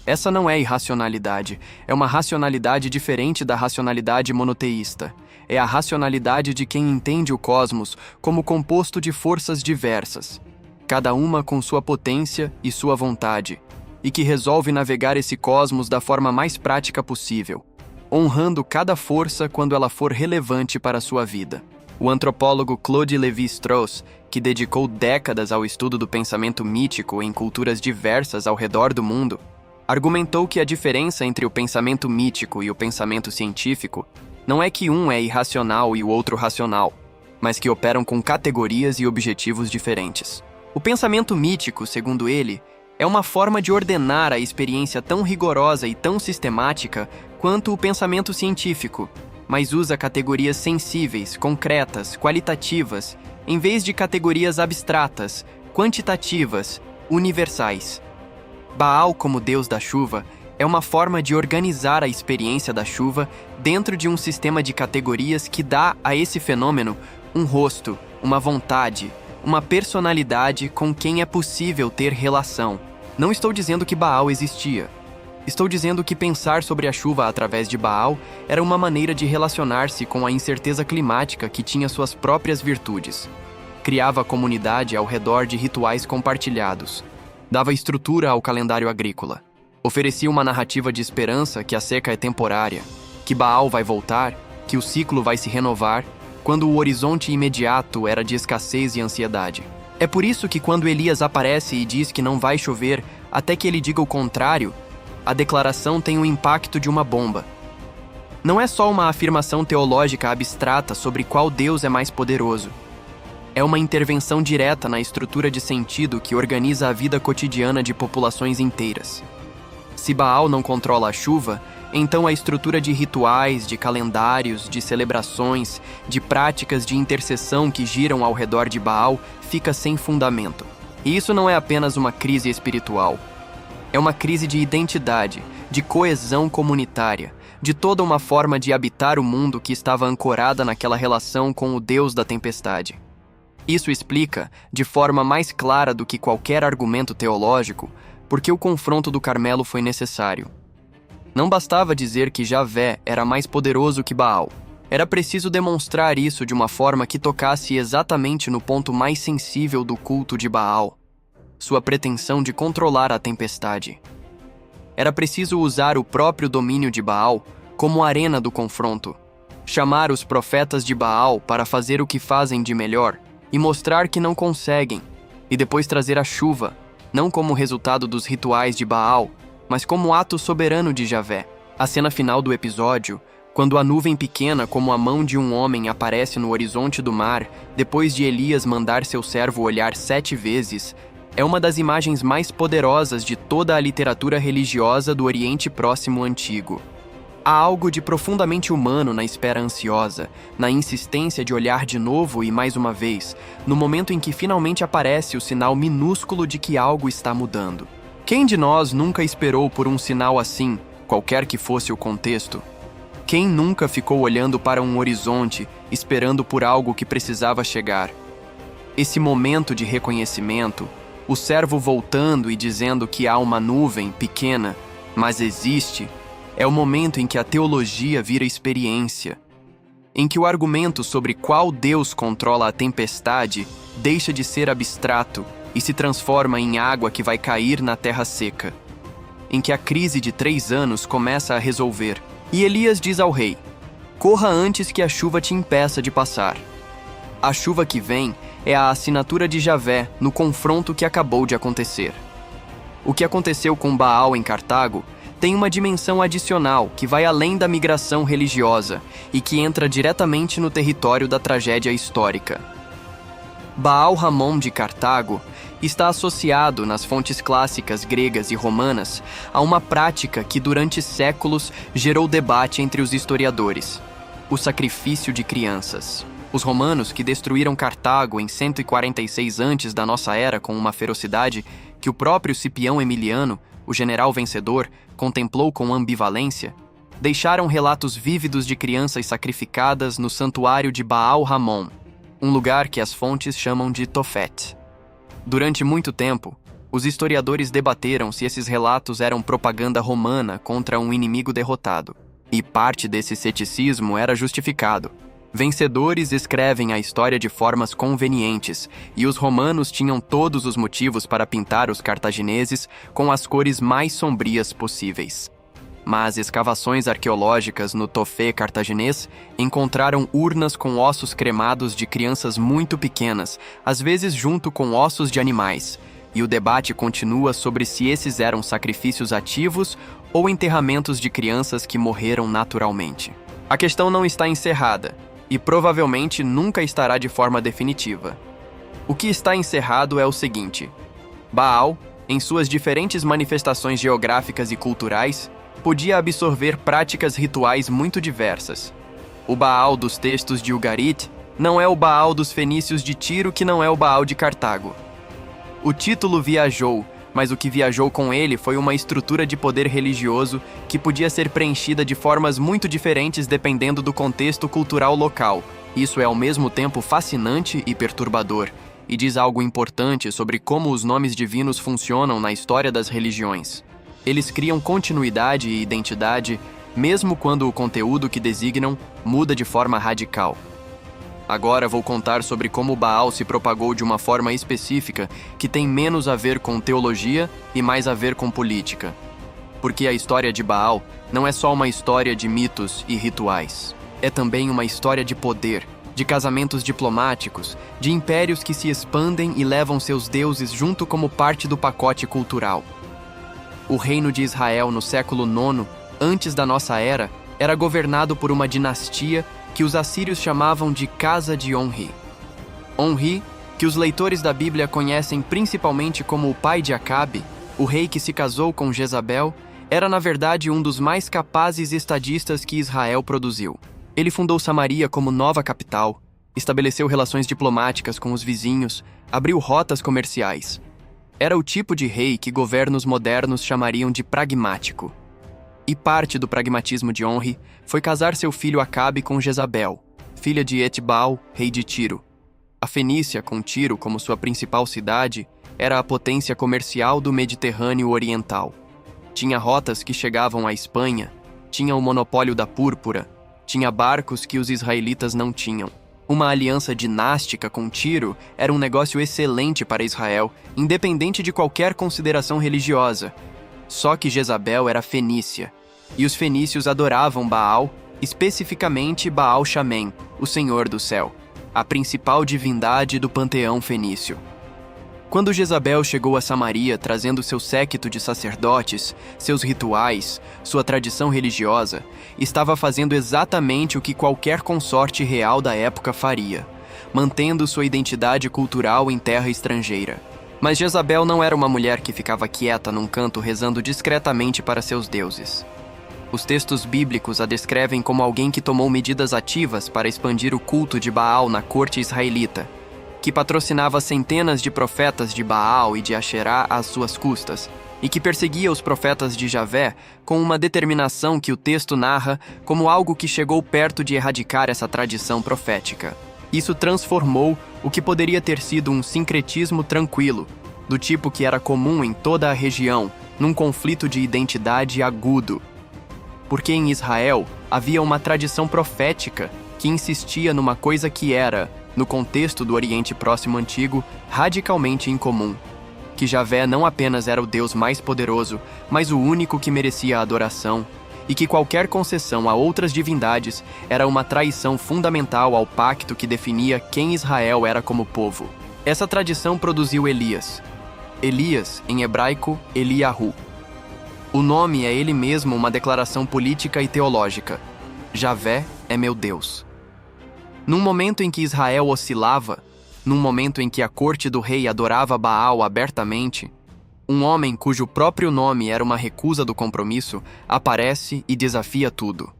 Essa não é irracionalidade, é uma racionalidade diferente da racionalidade monoteísta. É a racionalidade de quem entende o cosmos como composto de forças diversas, cada uma com sua potência e sua vontade, e que resolve navegar esse cosmos da forma mais prática possível, honrando cada força quando ela for relevante para a sua vida. O antropólogo Claude Lévi-Strauss, que dedicou décadas ao estudo do pensamento mítico em culturas diversas ao redor do mundo, argumentou que a diferença entre o pensamento mítico e o pensamento científico não é que um é irracional e o outro racional, mas que operam com categorias e objetivos diferentes. O pensamento mítico, segundo ele, é uma forma de ordenar a experiência tão rigorosa e tão sistemática quanto o pensamento científico, mas usa categorias sensíveis, concretas, qualitativas, em vez de categorias abstratas, quantitativas, universais. Baal, como deus da chuva, é uma forma de organizar a experiência da chuva dentro de um sistema de categorias que dá a esse fenômeno um rosto, uma vontade, uma personalidade com quem é possível ter relação. Não estou dizendo que Baal existia. Estou dizendo que pensar sobre a chuva através de Baal era uma maneira de relacionar-se com a incerteza climática que tinha suas próprias virtudes. Criava a comunidade ao redor de rituais compartilhados. Dava estrutura ao calendário agrícola. Oferecia uma narrativa de esperança que a seca é temporária, que Baal vai voltar, que o ciclo vai se renovar, quando o horizonte imediato era de escassez e ansiedade. É por isso que quando Elias aparece e diz que não vai chover até que ele diga o contrário, a declaração tem o impacto de uma bomba. Não é só uma afirmação teológica abstrata sobre qual Deus é mais poderoso. É uma intervenção direta na estrutura de sentido que organiza a vida cotidiana de populações inteiras. Se Baal não controla a chuva, então a estrutura de rituais, de calendários, de celebrações, de práticas de intercessão que giram ao redor de Baal fica sem fundamento. E isso não é apenas uma crise espiritual. É uma crise de identidade, de coesão comunitária, de toda uma forma de habitar o mundo que estava ancorada naquela relação com o Deus da tempestade. Isso explica, de forma mais clara do que qualquer argumento teológico, por que o confronto do Carmelo foi necessário. Não bastava dizer que Javé era mais poderoso que Baal. Era preciso demonstrar isso de uma forma que tocasse exatamente no ponto mais sensível do culto de Baal, sua pretensão de controlar a tempestade. Era preciso usar o próprio domínio de Baal como arena do confronto, chamar os profetas de Baal para fazer o que fazem de melhor e mostrar que não conseguem, e depois trazer a chuva, não como resultado dos rituais de Baal, mas como ato soberano de Javé. A cena final do episódio, quando a nuvem pequena como a mão de um homem aparece no horizonte do mar, depois de Elias mandar seu servo olhar 7 vezes, é uma das imagens mais poderosas de toda a literatura religiosa do Oriente Próximo Antigo. Há algo de profundamente humano na espera ansiosa, na insistência de olhar de novo e mais uma vez, no momento em que finalmente aparece o sinal minúsculo de que algo está mudando. Quem de nós nunca esperou por um sinal assim, qualquer que fosse o contexto? Quem nunca ficou olhando para um horizonte, esperando por algo que precisava chegar? Esse momento de reconhecimento, o servo voltando e dizendo que há uma nuvem pequena, mas existe, é o momento em que a teologia vira experiência, em que o argumento sobre qual Deus controla a tempestade deixa de ser abstrato e se transforma em água que vai cair na terra seca, em que a crise de 3 anos começa a resolver. E Elias diz ao rei: corra antes que a chuva te impeça de passar. A chuva que vem é a assinatura de Javé no confronto que acabou de acontecer. O que aconteceu com Baal em Cartago tem uma dimensão adicional que vai além da migração religiosa e que entra diretamente no território da tragédia histórica. Baal-Hamon de Cartago está associado nas fontes clássicas gregas e romanas a uma prática que durante séculos gerou debate entre os historiadores: o sacrifício de crianças. Os romanos, que destruíram Cartago em 146 antes da nossa era com uma ferocidade que o próprio Cipião Emiliano, o general vencedor, contemplou com ambivalência, deixaram relatos vívidos de crianças sacrificadas no santuário de Baal-Hamon, um lugar que as fontes chamam de Tofet. Durante muito tempo, os historiadores debateram se esses relatos eram propaganda romana contra um inimigo derrotado, e parte desse ceticismo era justificado. Vencedores escrevem a história de formas convenientes, e os romanos tinham todos os motivos para pintar os cartagineses com as cores mais sombrias possíveis. Mas escavações arqueológicas no Tofé cartaginês encontraram urnas com ossos cremados de crianças muito pequenas, às vezes junto com ossos de animais, e o debate continua sobre se esses eram sacrifícios ativos ou enterramentos de crianças que morreram naturalmente. A questão não está encerrada, e provavelmente nunca estará de forma definitiva. O que está encerrado é o seguinte: Baal, em suas diferentes manifestações geográficas e culturais, podia absorver práticas rituais muito diversas. O Baal dos textos de Ugarit não é o Baal dos fenícios de Tiro, que não é o Baal de Cartago. O título viajou, mas o que viajou com ele foi uma estrutura de poder religioso que podia ser preenchida de formas muito diferentes dependendo do contexto cultural local. Isso é ao mesmo tempo fascinante e perturbador, e diz algo importante sobre como os nomes divinos funcionam na história das religiões. Eles criam continuidade e identidade, mesmo quando o conteúdo que designam muda de forma radical. Agora vou contar sobre como Baal se propagou de uma forma específica que tem menos a ver com teologia e mais a ver com política. Porque a história de Baal não é só uma história de mitos e rituais. É também uma história de poder, de casamentos diplomáticos, de impérios que se expandem e levam seus deuses junto como parte do pacote cultural. O reino de Israel no século IX, antes da nossa era, era governado por uma dinastia que os assírios chamavam de Casa de Onri. Onri, que os leitores da Bíblia conhecem principalmente como o pai de Acabe, o rei que se casou com Jezabel, era na verdade um dos mais capazes estadistas que Israel produziu. Ele fundou Samaria como nova capital, estabeleceu relações diplomáticas com os vizinhos, abriu rotas comerciais. Era o tipo de rei que governos modernos chamariam de pragmático. E parte do pragmatismo de Onri foi casar seu filho Acabe com Jezabel, filha de Etbal, rei de Tiro. A Fenícia, com Tiro como sua principal cidade, era a potência comercial do Mediterrâneo Oriental. Tinha rotas que chegavam à Espanha, tinha o monopólio da púrpura, tinha barcos que os israelitas não tinham. Uma aliança dinástica com Tiro era um negócio excelente para Israel, independente de qualquer consideração religiosa. Só que Jezabel era fenícia, e os fenícios adoravam Baal, especificamente Baal-Shamen, o Senhor do Céu, a principal divindade do panteão fenício. Quando Jezabel chegou a Samaria trazendo seu séquito de sacerdotes, seus rituais, sua tradição religiosa, estava fazendo exatamente o que qualquer consorte real da época faria, mantendo sua identidade cultural em terra estrangeira. Mas Jezabel não era uma mulher que ficava quieta num canto rezando discretamente para seus deuses. Os textos bíblicos a descrevem como alguém que tomou medidas ativas para expandir o culto de Baal na corte israelita, que patrocinava centenas de profetas de Baal e de Asherá às suas custas, e que perseguia os profetas de Javé com uma determinação que o texto narra como algo que chegou perto de erradicar essa tradição profética. Isso transformou o que poderia ter sido um sincretismo tranquilo, do tipo que era comum em toda a região, num conflito de identidade agudo. Porque em Israel havia uma tradição profética que insistia numa coisa que era, no contexto do Oriente Próximo Antigo, radicalmente incomum: que Javé não apenas era o Deus mais poderoso, mas o único que merecia a adoração, e que qualquer concessão a outras divindades era uma traição fundamental ao pacto que definia quem Israel era como povo. Essa tradição produziu Elias. Elias, em hebraico, Eliahu. O nome é ele mesmo uma declaração política e teológica. Javé é meu Deus. Num momento em que Israel oscilava, num momento em que a corte do rei adorava Baal abertamente, um homem cujo próprio nome era uma recusa do compromisso aparece e desafia tudo.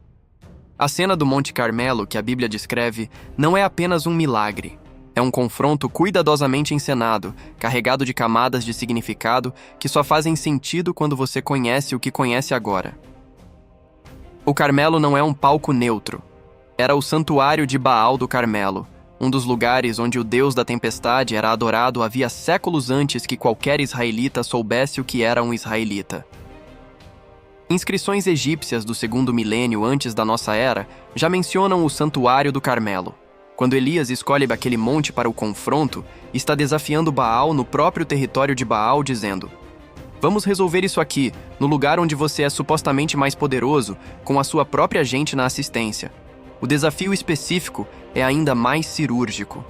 A cena do Monte Carmelo que a Bíblia descreve não é apenas um milagre. É um confronto cuidadosamente encenado, carregado de camadas de significado que só fazem sentido quando você conhece o que conhece agora. O Carmelo não é um palco neutro. Era o santuário de Baal do Carmelo, um dos lugares onde o deus da tempestade era adorado havia séculos antes que qualquer israelita soubesse o que era um israelita. Inscrições egípcias do segundo milênio antes da nossa era já mencionam o santuário do Carmelo. Quando Elias escolhe aquele monte para o confronto, está desafiando Baal no próprio território de Baal, dizendo: "Vamos resolver isso aqui, no lugar onde você é supostamente mais poderoso, com a sua própria gente na assistência." O desafio específico é ainda mais cirúrgico.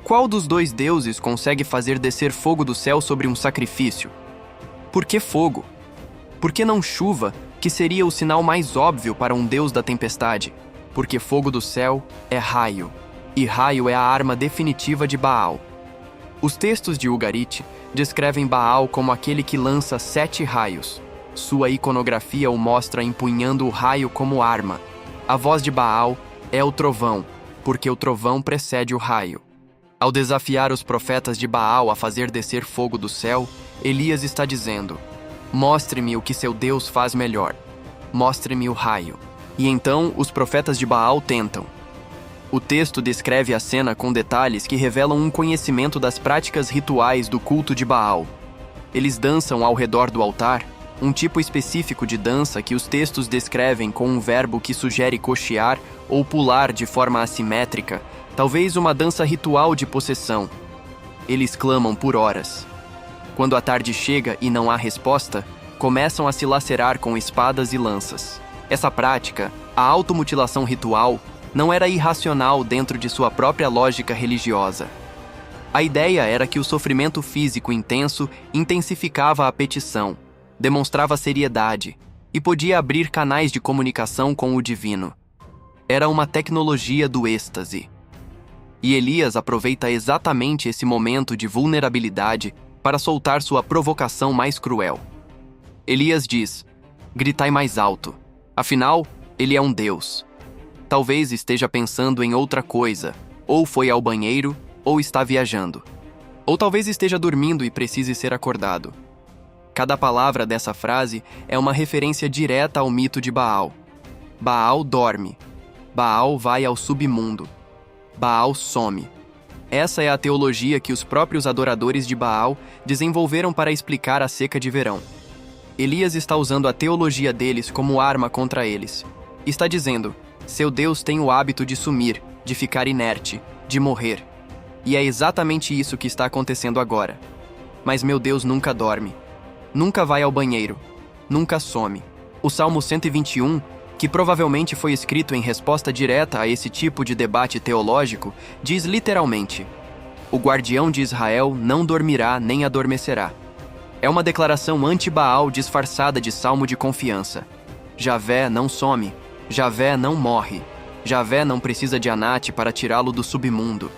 Qual dos dois deuses consegue fazer descer fogo do céu sobre um sacrifício? Por que fogo? Por que não chuva, que seria o sinal mais óbvio para um deus da tempestade? Porque fogo do céu é raio, e raio é a arma definitiva de Baal. Os textos de Ugarit descrevem Baal como aquele que lança 7 raios. Sua iconografia o mostra empunhando o raio como arma. A voz de Baal é o trovão, porque o trovão precede o raio. Ao desafiar os profetas de Baal a fazer descer fogo do céu, Elias está dizendo: "Mostre-me o que seu Deus faz melhor. Mostre-me o raio." E então os profetas de Baal tentam. O texto descreve a cena com detalhes que revelam um conhecimento das práticas rituais do culto de Baal. Eles dançam ao redor do altar, um tipo específico de dança que os textos descrevem com um verbo que sugere cochear ou pular de forma assimétrica, talvez uma dança ritual de possessão. Eles clamam por horas. Quando a tarde chega e não há resposta, começam a se lacerar com espadas e lanças. Essa prática, a automutilação ritual, não era irracional dentro de sua própria lógica religiosa. A ideia era que o sofrimento físico intenso intensificava a petição, demonstrava seriedade e podia abrir canais de comunicação com o divino. Era uma tecnologia do êxtase. E Elias aproveita exatamente esse momento de vulnerabilidade para soltar sua provocação mais cruel. Elias diz: "Gritai mais alto. Afinal, ele é um deus." Talvez esteja pensando em outra coisa, ou foi ao banheiro, ou está viajando. Ou talvez esteja dormindo e precise ser acordado. Cada palavra dessa frase é uma referência direta ao mito de Baal. Baal dorme. Baal vai ao submundo. Baal some. Essa é a teologia que os próprios adoradores de Baal desenvolveram para explicar a seca de verão. Elias está usando a teologia deles como arma contra eles. Está dizendo: seu Deus tem o hábito de sumir, de ficar inerte, de morrer. E é exatamente isso que está acontecendo agora. Mas meu Deus nunca dorme. Nunca vai ao banheiro. Nunca some. O Salmo 121, que provavelmente foi escrito em resposta direta a esse tipo de debate teológico, diz literalmente: "O guardião de Israel não dormirá nem adormecerá." É uma declaração anti-Baal disfarçada de salmo de confiança. Javé não some. Javé não morre. Javé não precisa de Anate para tirá-lo do submundo.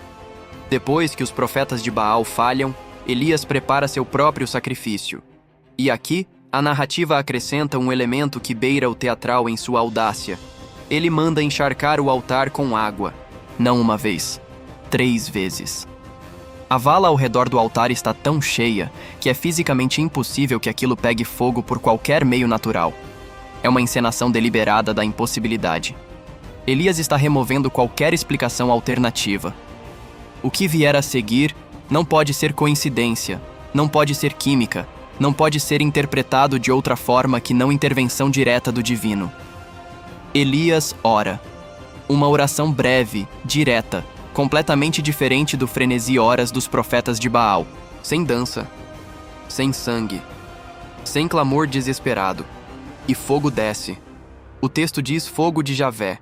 Depois que os profetas de Baal falham, Elias prepara seu próprio sacrifício. E aqui, a narrativa acrescenta um elemento que beira o teatral em sua audácia. Ele manda encharcar o altar com água. Não uma vez, 3 vezes. A vala ao redor do altar está tão cheia que é fisicamente impossível que aquilo pegue fogo por qualquer meio natural. É uma encenação deliberada da impossibilidade. Elias está removendo qualquer explicação alternativa. O que vier a seguir não pode ser coincidência, não pode ser química, não pode ser interpretado de outra forma que não intervenção direta do divino. Elias ora. Uma oração breve, direta, completamente diferente do frenesi horas dos profetas de Baal. Sem dança, sem sangue, sem clamor desesperado. E fogo desce. O texto diz fogo de Javé.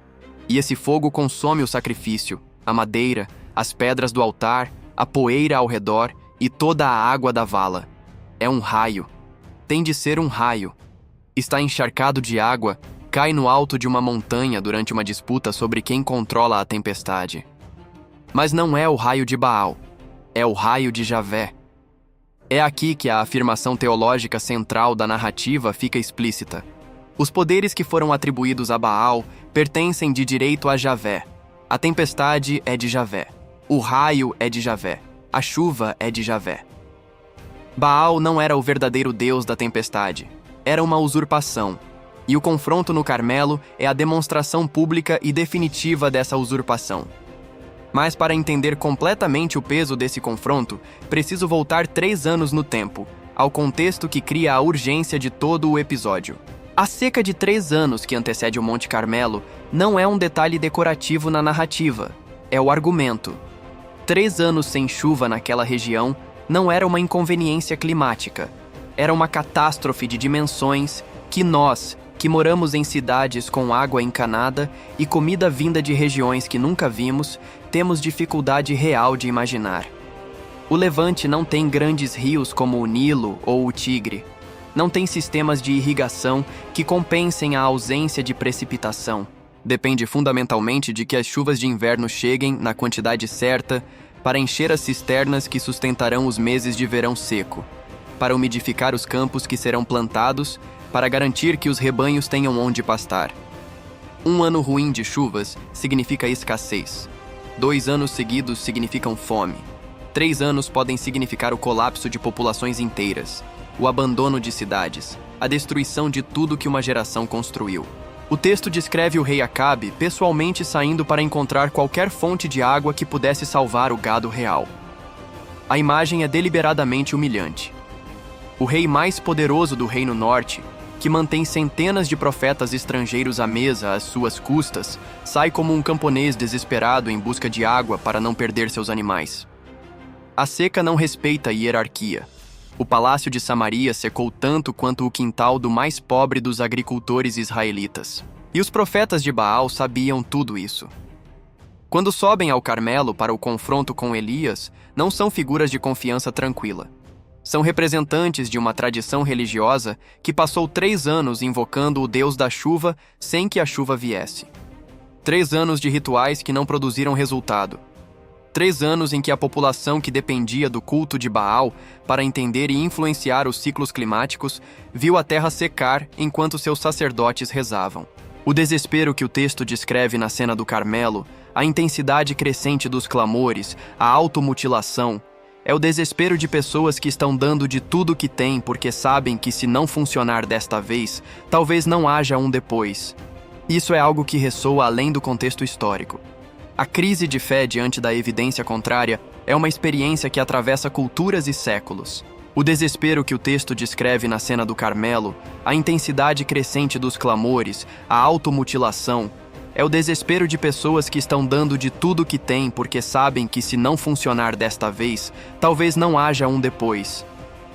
E esse fogo consome o sacrifício, a madeira, as pedras do altar, a poeira ao redor e toda a água da vala. É um raio. Tem de ser um raio. Está encharcado de água, cai no alto de uma montanha durante uma disputa sobre quem controla a tempestade. Mas não é o raio de Baal, é o raio de Javé. É aqui que a afirmação teológica central da narrativa fica explícita. Os poderes que foram atribuídos a Baal pertencem de direito a Javé. A tempestade é de Javé. O raio é de Javé. A chuva é de Javé. Baal não era o verdadeiro Deus da tempestade. Era uma usurpação. E o confronto no Carmelo é a demonstração pública e definitiva dessa usurpação. Mas para entender completamente o peso desse confronto, preciso voltar 3 anos no tempo, ao contexto que cria a urgência de todo o episódio. A seca de 3 anos que antecede o Monte Carmelo não é um detalhe decorativo na narrativa, é o argumento. 3 anos sem chuva naquela região não era uma inconveniência climática, era uma catástrofe de dimensões que nós, que moramos em cidades com água encanada e comida vinda de regiões que nunca vimos, temos dificuldade real de imaginar. O Levante não tem grandes rios como o Nilo ou o Tigre. Não tem sistemas de irrigação que compensem a ausência de precipitação. Depende fundamentalmente de que as chuvas de inverno cheguem na quantidade certa para encher as cisternas que sustentarão os meses de verão seco, para umidificar os campos que serão plantados, para garantir que os rebanhos tenham onde pastar. Um ano ruim de chuvas significa escassez. 2 anos seguidos significam fome. 3 anos podem significar o colapso de populações inteiras, o abandono de cidades, a destruição de tudo que uma geração construiu. O texto descreve o rei Acabe pessoalmente saindo para encontrar qualquer fonte de água que pudesse salvar o gado real. A imagem é deliberadamente humilhante. O rei mais poderoso do Reino Norte, que mantém centenas de profetas estrangeiros à mesa às suas custas, sai como um camponês desesperado em busca de água para não perder seus animais. A seca não respeita a hierarquia. O palácio de Samaria secou tanto quanto o quintal do mais pobre dos agricultores israelitas. E os profetas de Baal sabiam tudo isso. Quando sobem ao Carmelo para o confronto com Elias, não são figuras de confiança tranquila. São representantes de uma tradição religiosa que passou 3 anos invocando o Deus da chuva sem que a chuva viesse. 3 anos de rituais que não produziram resultado. 3 anos em que a população que dependia do culto de Baal para entender e influenciar os ciclos climáticos viu a terra secar enquanto seus sacerdotes rezavam. O desespero que o texto descreve na cena do Carmelo, a intensidade crescente dos clamores, a automutilação, é o desespero de pessoas que estão dando de tudo que têm porque sabem que se não funcionar desta vez, talvez não haja um depois. Isso é algo que ressoa além do contexto histórico. A crise de fé diante da evidência contrária é uma experiência que atravessa culturas e séculos. O desespero que o texto descreve na cena do Carmelo, a intensidade crescente dos clamores, a automutilação, é o desespero de pessoas que estão dando de tudo que têm porque sabem que se não funcionar desta vez, talvez não haja um depois.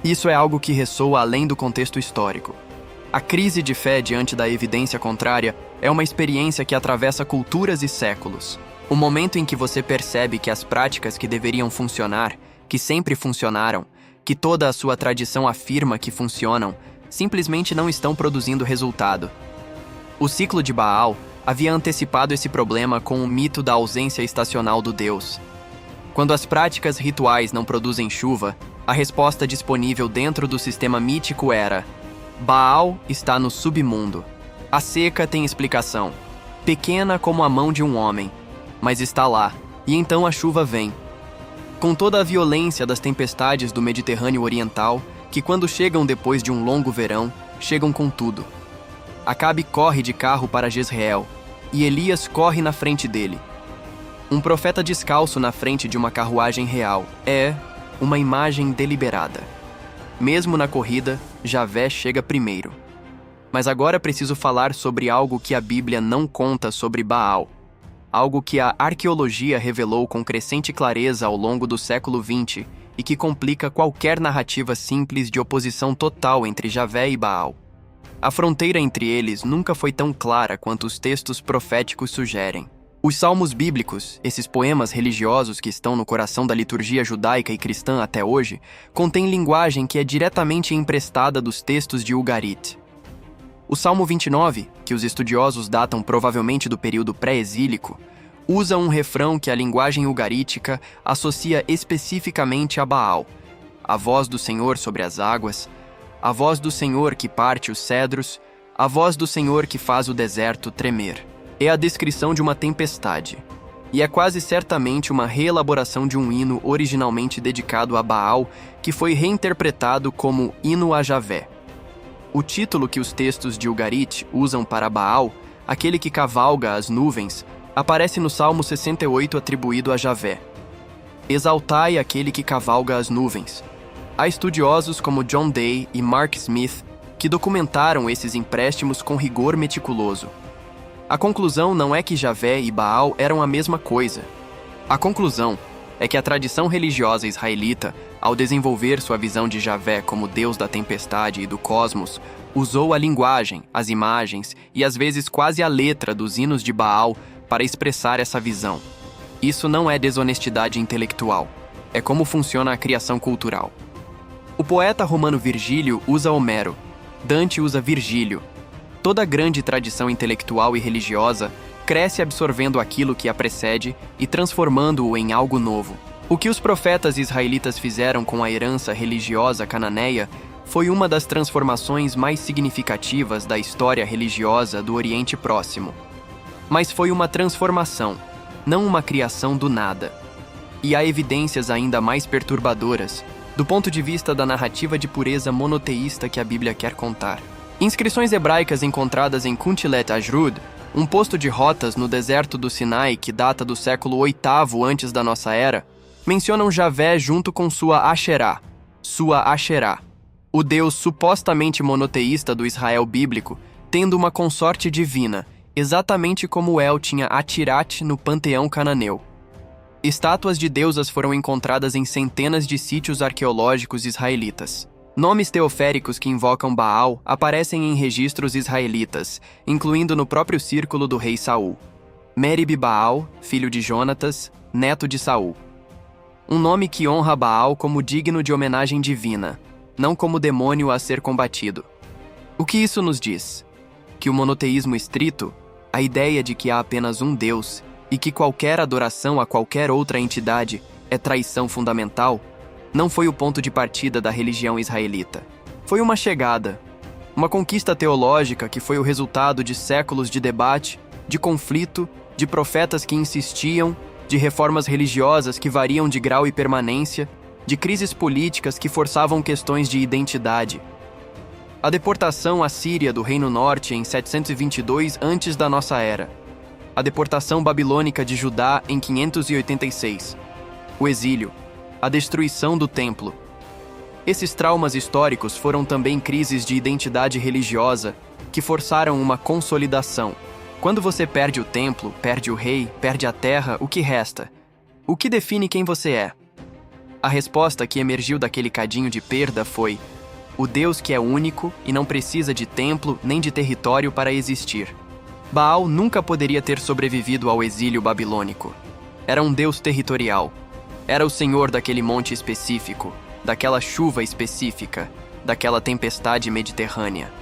Isso é algo que ressoa além do contexto histórico. A crise de fé diante da evidência contrária é uma experiência que atravessa culturas e séculos. O momento em que você percebe que as práticas que deveriam funcionar, que sempre funcionaram, que toda a sua tradição afirma que funcionam, simplesmente não estão produzindo resultado. O ciclo de Baal havia antecipado esse problema com o mito da ausência estacional do Deus. Quando as práticas rituais não produzem chuva, a resposta disponível dentro do sistema mítico era: Baal está no submundo. A seca tem explicação, pequena como a mão de um homem, mas está lá, e então a chuva vem. Com toda a violência das tempestades do Mediterrâneo Oriental, que quando chegam depois de um longo verão, chegam com tudo. Acabe corre de carro para Jezreel, e Elias corre na frente dele. Um profeta descalço na frente de uma carruagem real é uma imagem deliberada. Mesmo na corrida, Javé chega primeiro. Mas agora preciso falar sobre algo que a Bíblia não conta sobre Baal. Algo que a arqueologia revelou com crescente clareza ao longo do século XX e que complica qualquer narrativa simples de oposição total entre Javé e Baal. A fronteira entre eles nunca foi tão clara quanto os textos proféticos sugerem. Os salmos bíblicos, esses poemas religiosos que estão no coração da liturgia judaica e cristã até hoje, contêm linguagem que é diretamente emprestada dos textos de Ugarit. O Salmo 29, que os estudiosos datam provavelmente do período pré-exílico, usa um refrão que a linguagem ugarítica associa especificamente a Baal: a voz do Senhor sobre as águas, a voz do Senhor que parte os cedros, a voz do Senhor que faz o deserto tremer. É a descrição de uma tempestade, e é quase certamente uma reelaboração de um hino originalmente dedicado a Baal, que foi reinterpretado como Hino a Javé. O título que os textos de Ugarit usam para Baal, aquele que cavalga as nuvens, aparece no Salmo 68 atribuído a Javé. Exaltai aquele que cavalga as nuvens. Há estudiosos como John Day e Mark Smith que documentaram esses empréstimos com rigor meticuloso. A conclusão não é que Javé e Baal eram a mesma coisa. A conclusão é que a tradição religiosa israelita, ao desenvolver sua visão de Javé como Deus da tempestade e do cosmos, usou a linguagem, as imagens e às vezes quase a letra dos hinos de Baal para expressar essa visão. Isso não é desonestidade intelectual, é como funciona a criação cultural. O poeta romano Virgílio usa Homero, Dante usa Virgílio. Toda grande tradição intelectual e religiosa cresce absorvendo aquilo que a precede e transformando-o em algo novo. O que os profetas israelitas fizeram com a herança religiosa cananeia foi uma das transformações mais significativas da história religiosa do Oriente Próximo. Mas foi uma transformação, não uma criação do nada. E há evidências ainda mais perturbadoras, do ponto de vista da narrativa de pureza monoteísta que a Bíblia quer contar. Inscrições hebraicas encontradas em Kuntilet Ajrud, um posto de rotas no deserto do Sinai que data do século VIII antes da nossa era, mencionam Javé junto com sua Asherá, o Deus supostamente monoteísta do Israel bíblico, tendo uma consorte divina, exatamente como El tinha Atirat no panteão cananeu. Estátuas de deusas foram encontradas em centenas de sítios arqueológicos israelitas. Nomes teoféricos que invocam Baal aparecem em registros israelitas, incluindo no próprio círculo do rei Saul. Merib Baal, filho de Jonatas, neto de Saul. Um nome que honra Baal como digno de homenagem divina, não como demônio a ser combatido. O que isso nos diz? Que o monoteísmo estrito, a ideia de que há apenas um Deus e que qualquer adoração a qualquer outra entidade é traição fundamental, não foi o ponto de partida da religião israelita. Foi uma chegada, uma conquista teológica que foi o resultado de séculos de debate, de conflito, de profetas que insistiam, de reformas religiosas que variam de grau e permanência, de crises políticas que forçavam questões de identidade. A deportação assíria do Reino Norte em 722 antes da nossa era. A deportação babilônica de Judá em 586. O exílio. A destruição do templo. Esses traumas históricos foram também crises de identidade religiosa que forçaram uma consolidação. Quando você perde o templo, perde o rei, perde a terra, o que resta? O que define quem você é? A resposta que emergiu daquele cadinho de perda foi: o Deus que é único e não precisa de templo nem de território para existir. Baal nunca poderia ter sobrevivido ao exílio babilônico. Era um Deus territorial. Era o senhor daquele monte específico, daquela chuva específica, daquela tempestade mediterrânea.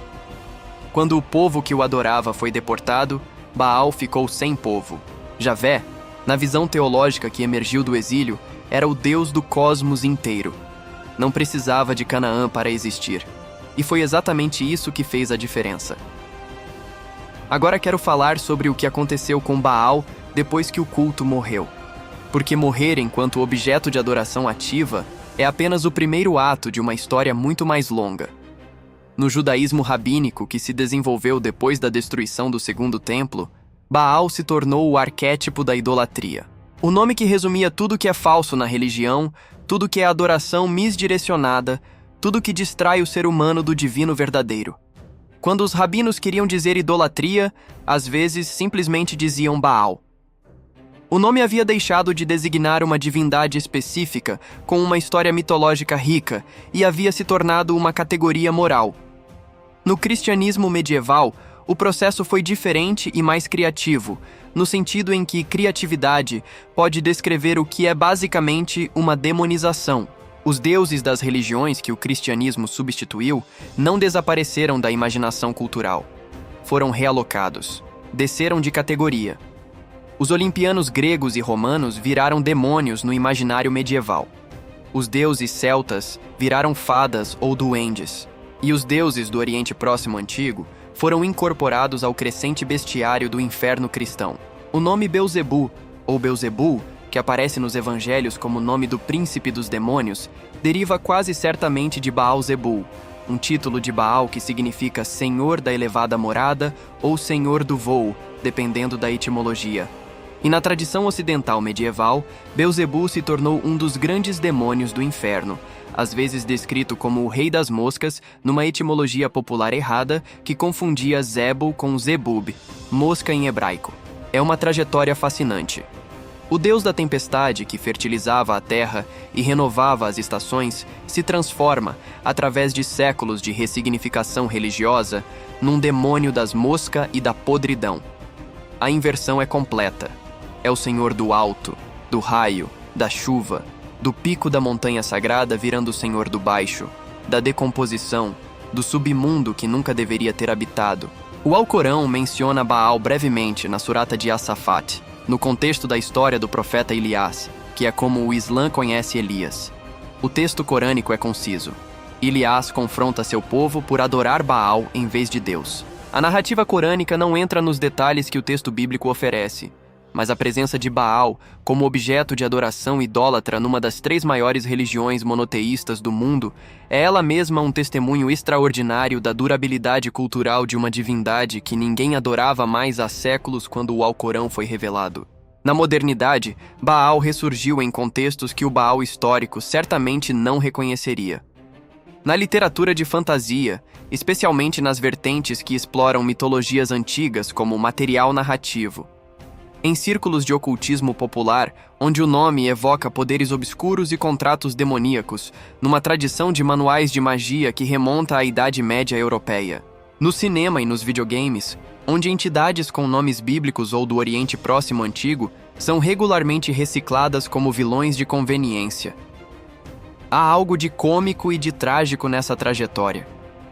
Quando o povo que o adorava foi deportado, Baal ficou sem povo. Javé, na visão teológica que emergiu do exílio, era o Deus do cosmos inteiro. Não precisava de Canaã para existir. E foi exatamente isso que fez a diferença. Agora quero falar sobre o que aconteceu com Baal depois que o culto morreu. Porque morrer enquanto objeto de adoração ativa é apenas o primeiro ato de uma história muito mais longa. No judaísmo rabínico que se desenvolveu depois da destruição do Segundo Templo, Baal se tornou o arquétipo da idolatria. O nome que resumia tudo que é falso na religião, tudo que é adoração misdirecionada, tudo que distrai o ser humano do divino verdadeiro. Quando os rabinos queriam dizer idolatria, às vezes simplesmente diziam Baal. O nome havia deixado de designar uma divindade específica com uma história mitológica rica e havia se tornado uma categoria moral. No cristianismo medieval, o processo foi diferente e mais criativo, no sentido em que criatividade pode descrever o que é basicamente uma demonização. Os deuses das religiões que o cristianismo substituiu não desapareceram da imaginação cultural. foram realocados. Desceram de categoria. Os olimpianos gregos e romanos viraram demônios no imaginário medieval. Os deuses celtas viraram fadas ou duendes. E os deuses do Oriente Próximo Antigo foram incorporados ao crescente bestiário do inferno cristão. O nome Belzebu, ou Belzebul, que aparece nos evangelhos como nome do príncipe dos demônios, deriva quase certamente de Baal-Zebul, um título de Baal que significa Senhor da elevada morada ou Senhor do voo, dependendo da etimologia. E na tradição ocidental medieval, Belzebu se tornou um dos grandes demônios do inferno, às vezes descrito como o rei das moscas, numa etimologia popular errada que confundia Zebul com Zebub, mosca em hebraico. É uma trajetória fascinante. O deus da tempestade, que fertilizava a terra e renovava as estações, se transforma, através de séculos de ressignificação religiosa, num demônio das moscas e da podridão. A inversão é completa. É o senhor do alto, do raio, da chuva, do pico da montanha sagrada virando o senhor do baixo, da decomposição, do submundo que nunca deveria ter habitado. O Alcorão menciona Baal brevemente na surata de As-Safat, no contexto da história do profeta Ilias, que é como o Islã conhece Elias. O texto corânico é conciso. Ilias confronta seu povo por adorar Baal em vez de Deus. A narrativa corânica não entra nos detalhes que o texto bíblico oferece, mas a presença de Baal como objeto de adoração idólatra numa das 3 maiores religiões monoteístas do mundo é ela mesma um testemunho extraordinário da durabilidade cultural de uma divindade que ninguém adorava mais há séculos quando o Alcorão foi revelado. Na modernidade, Baal ressurgiu em contextos que o Baal histórico certamente não reconheceria. Na literatura de fantasia, especialmente nas vertentes que exploram mitologias antigas como material narrativo, em círculos de ocultismo popular, onde o nome evoca poderes obscuros e contratos demoníacos, numa tradição de manuais de magia que remonta à Idade Média europeia. No cinema e nos videogames, onde entidades com nomes bíblicos ou do Oriente Próximo Antigo são regularmente recicladas como vilões de conveniência. Há algo de cômico e de trágico nessa trajetória.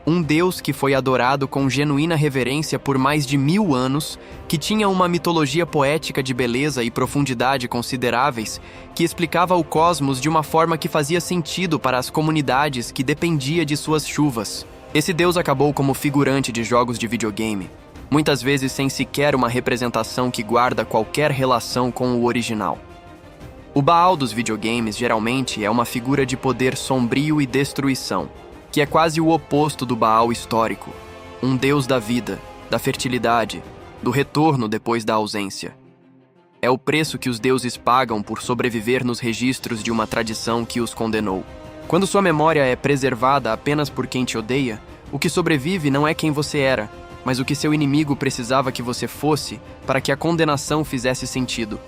Um deus que foi adorado com genuína reverência por mais de 1000 anos, que tinha uma mitologia poética de beleza e profundidade consideráveis, que explicava o cosmos de uma forma que fazia sentido para as comunidades que dependia de suas chuvas. Esse deus acabou como figurante de jogos de videogame, muitas vezes sem sequer uma representação que guarda qualquer relação com o original. O Baal dos videogames geralmente é uma figura de poder sombrio e destruição, que é quase o oposto do Baal histórico, um deus da vida, da fertilidade, do retorno depois da ausência. É o preço que os deuses pagam por sobreviver nos registros de uma tradição que os condenou. Quando sua memória é preservada apenas por quem te odeia, o que sobrevive não é quem você era, mas o que seu inimigo precisava que você fosse para que a condenação fizesse sentido.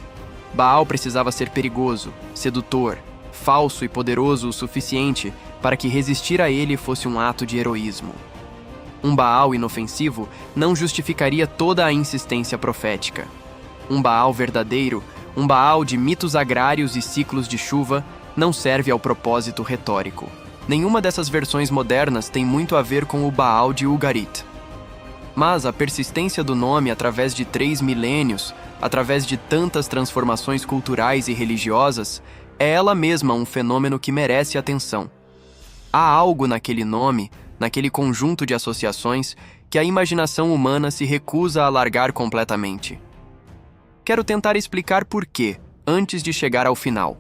Baal precisava ser perigoso, sedutor, falso e poderoso o suficiente para que resistir a ele fosse um ato de heroísmo. Um Baal inofensivo não justificaria toda a insistência profética. Um Baal verdadeiro, um Baal de mitos agrários e ciclos de chuva, não serve ao propósito retórico. Nenhuma dessas versões modernas tem muito a ver com o Baal de Ugarit. Mas a persistência do nome através de 3 milênios, através de tantas transformações culturais e religiosas, é ela mesma um fenômeno que merece atenção. Há algo naquele nome, naquele conjunto de associações, que a imaginação humana se recusa a largar completamente. Quero tentar explicar por quê, antes de chegar ao final.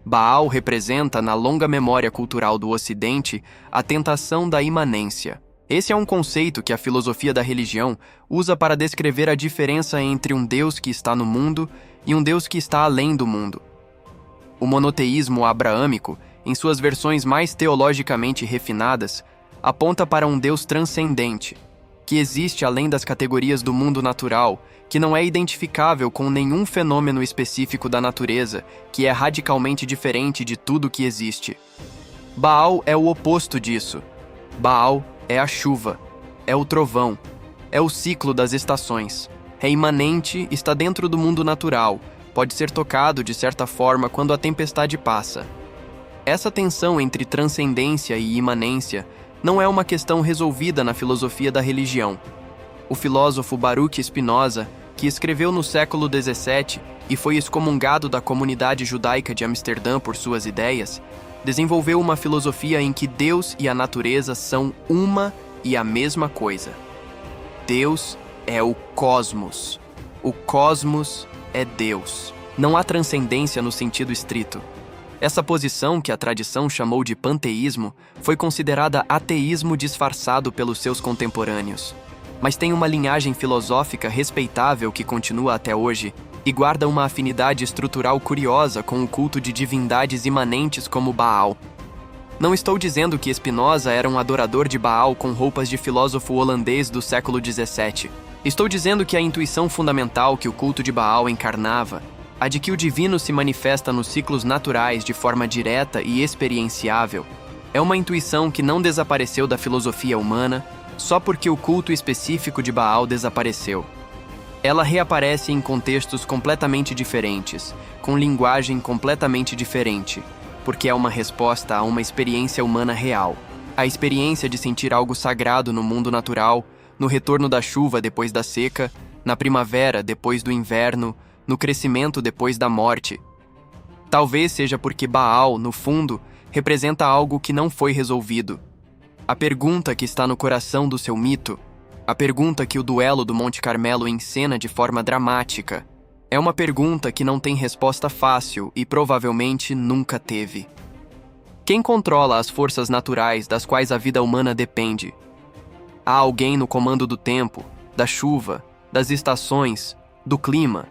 Baal representa, na longa memória cultural do Ocidente, a tentação da imanência. Esse é um conceito que a filosofia da religião usa para descrever a diferença entre um Deus que está no mundo e um Deus que está além do mundo. O monoteísmo abraâmico, em suas versões mais teologicamente refinadas, aponta para um Deus transcendente, que existe além das categorias do mundo natural, que não é identificável com nenhum fenômeno específico da natureza, que é radicalmente diferente de tudo que existe. Baal é o oposto disso. Baal é a chuva, é o trovão, é o ciclo das estações. É imanente, está dentro do mundo natural, pode ser tocado de certa forma quando a tempestade passa. Essa tensão entre transcendência e imanência não é uma questão resolvida na filosofia da religião. o filósofo Baruch Spinoza, que escreveu no século XVII e foi excomungado da comunidade judaica de Amsterdã por suas ideias, desenvolveu uma filosofia em que Deus e a natureza são uma e a mesma coisa. Deus é o cosmos. O cosmos é Deus. Não há transcendência no sentido estrito. Essa posição, que a tradição chamou de panteísmo, foi considerada ateísmo disfarçado pelos seus contemporâneos. Mas tem uma linhagem filosófica respeitável que continua até hoje e guarda uma afinidade estrutural curiosa com o culto de divindades imanentes como Baal. Não estou dizendo que Spinoza era um adorador de Baal com roupas de filósofo holandês do século XVII. Estou dizendo que a intuição fundamental que o culto de Baal encarnava, a de que o divino se manifesta nos ciclos naturais de forma direta e experienciável, é uma intuição que não desapareceu da filosofia humana só porque o culto específico de Baal desapareceu. Ela reaparece em contextos completamente diferentes, com linguagem completamente diferente, porque é uma resposta a uma experiência humana real. A experiência de sentir algo sagrado no mundo natural, no retorno da chuva depois da seca, na primavera depois do inverno, no crescimento depois da morte. Talvez seja porque Baal, no fundo, representa algo que não foi resolvido. A pergunta que está no coração do seu mito, a pergunta que o duelo do Monte Carmelo encena de forma dramática, é uma pergunta que não tem resposta fácil e provavelmente nunca teve. Quem controla as forças naturais das quais a vida humana depende? Há alguém no comando do tempo, da chuva, das estações, do clima?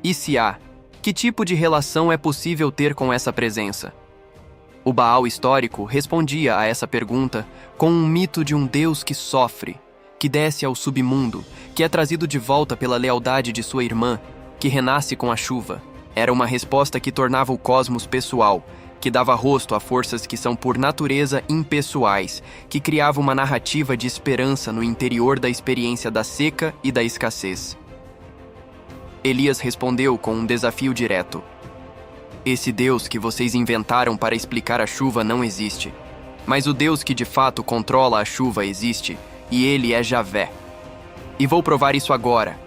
E se há, que tipo de relação é possível ter com essa presença? O Baal histórico respondia a essa pergunta com um mito de um Deus que sofre, que desce ao submundo, que é trazido de volta pela lealdade de sua irmã, que renasce com a chuva. Era uma resposta que tornava o cosmos pessoal, que dava rosto a forças que são por natureza impessoais, que criava uma narrativa de esperança no interior da experiência da seca e da escassez. Elias respondeu com um desafio direto. Esse Deus que vocês inventaram para explicar a chuva não existe. Mas o Deus que de fato controla a chuva existe, e ele é Javé. E vou provar isso agora,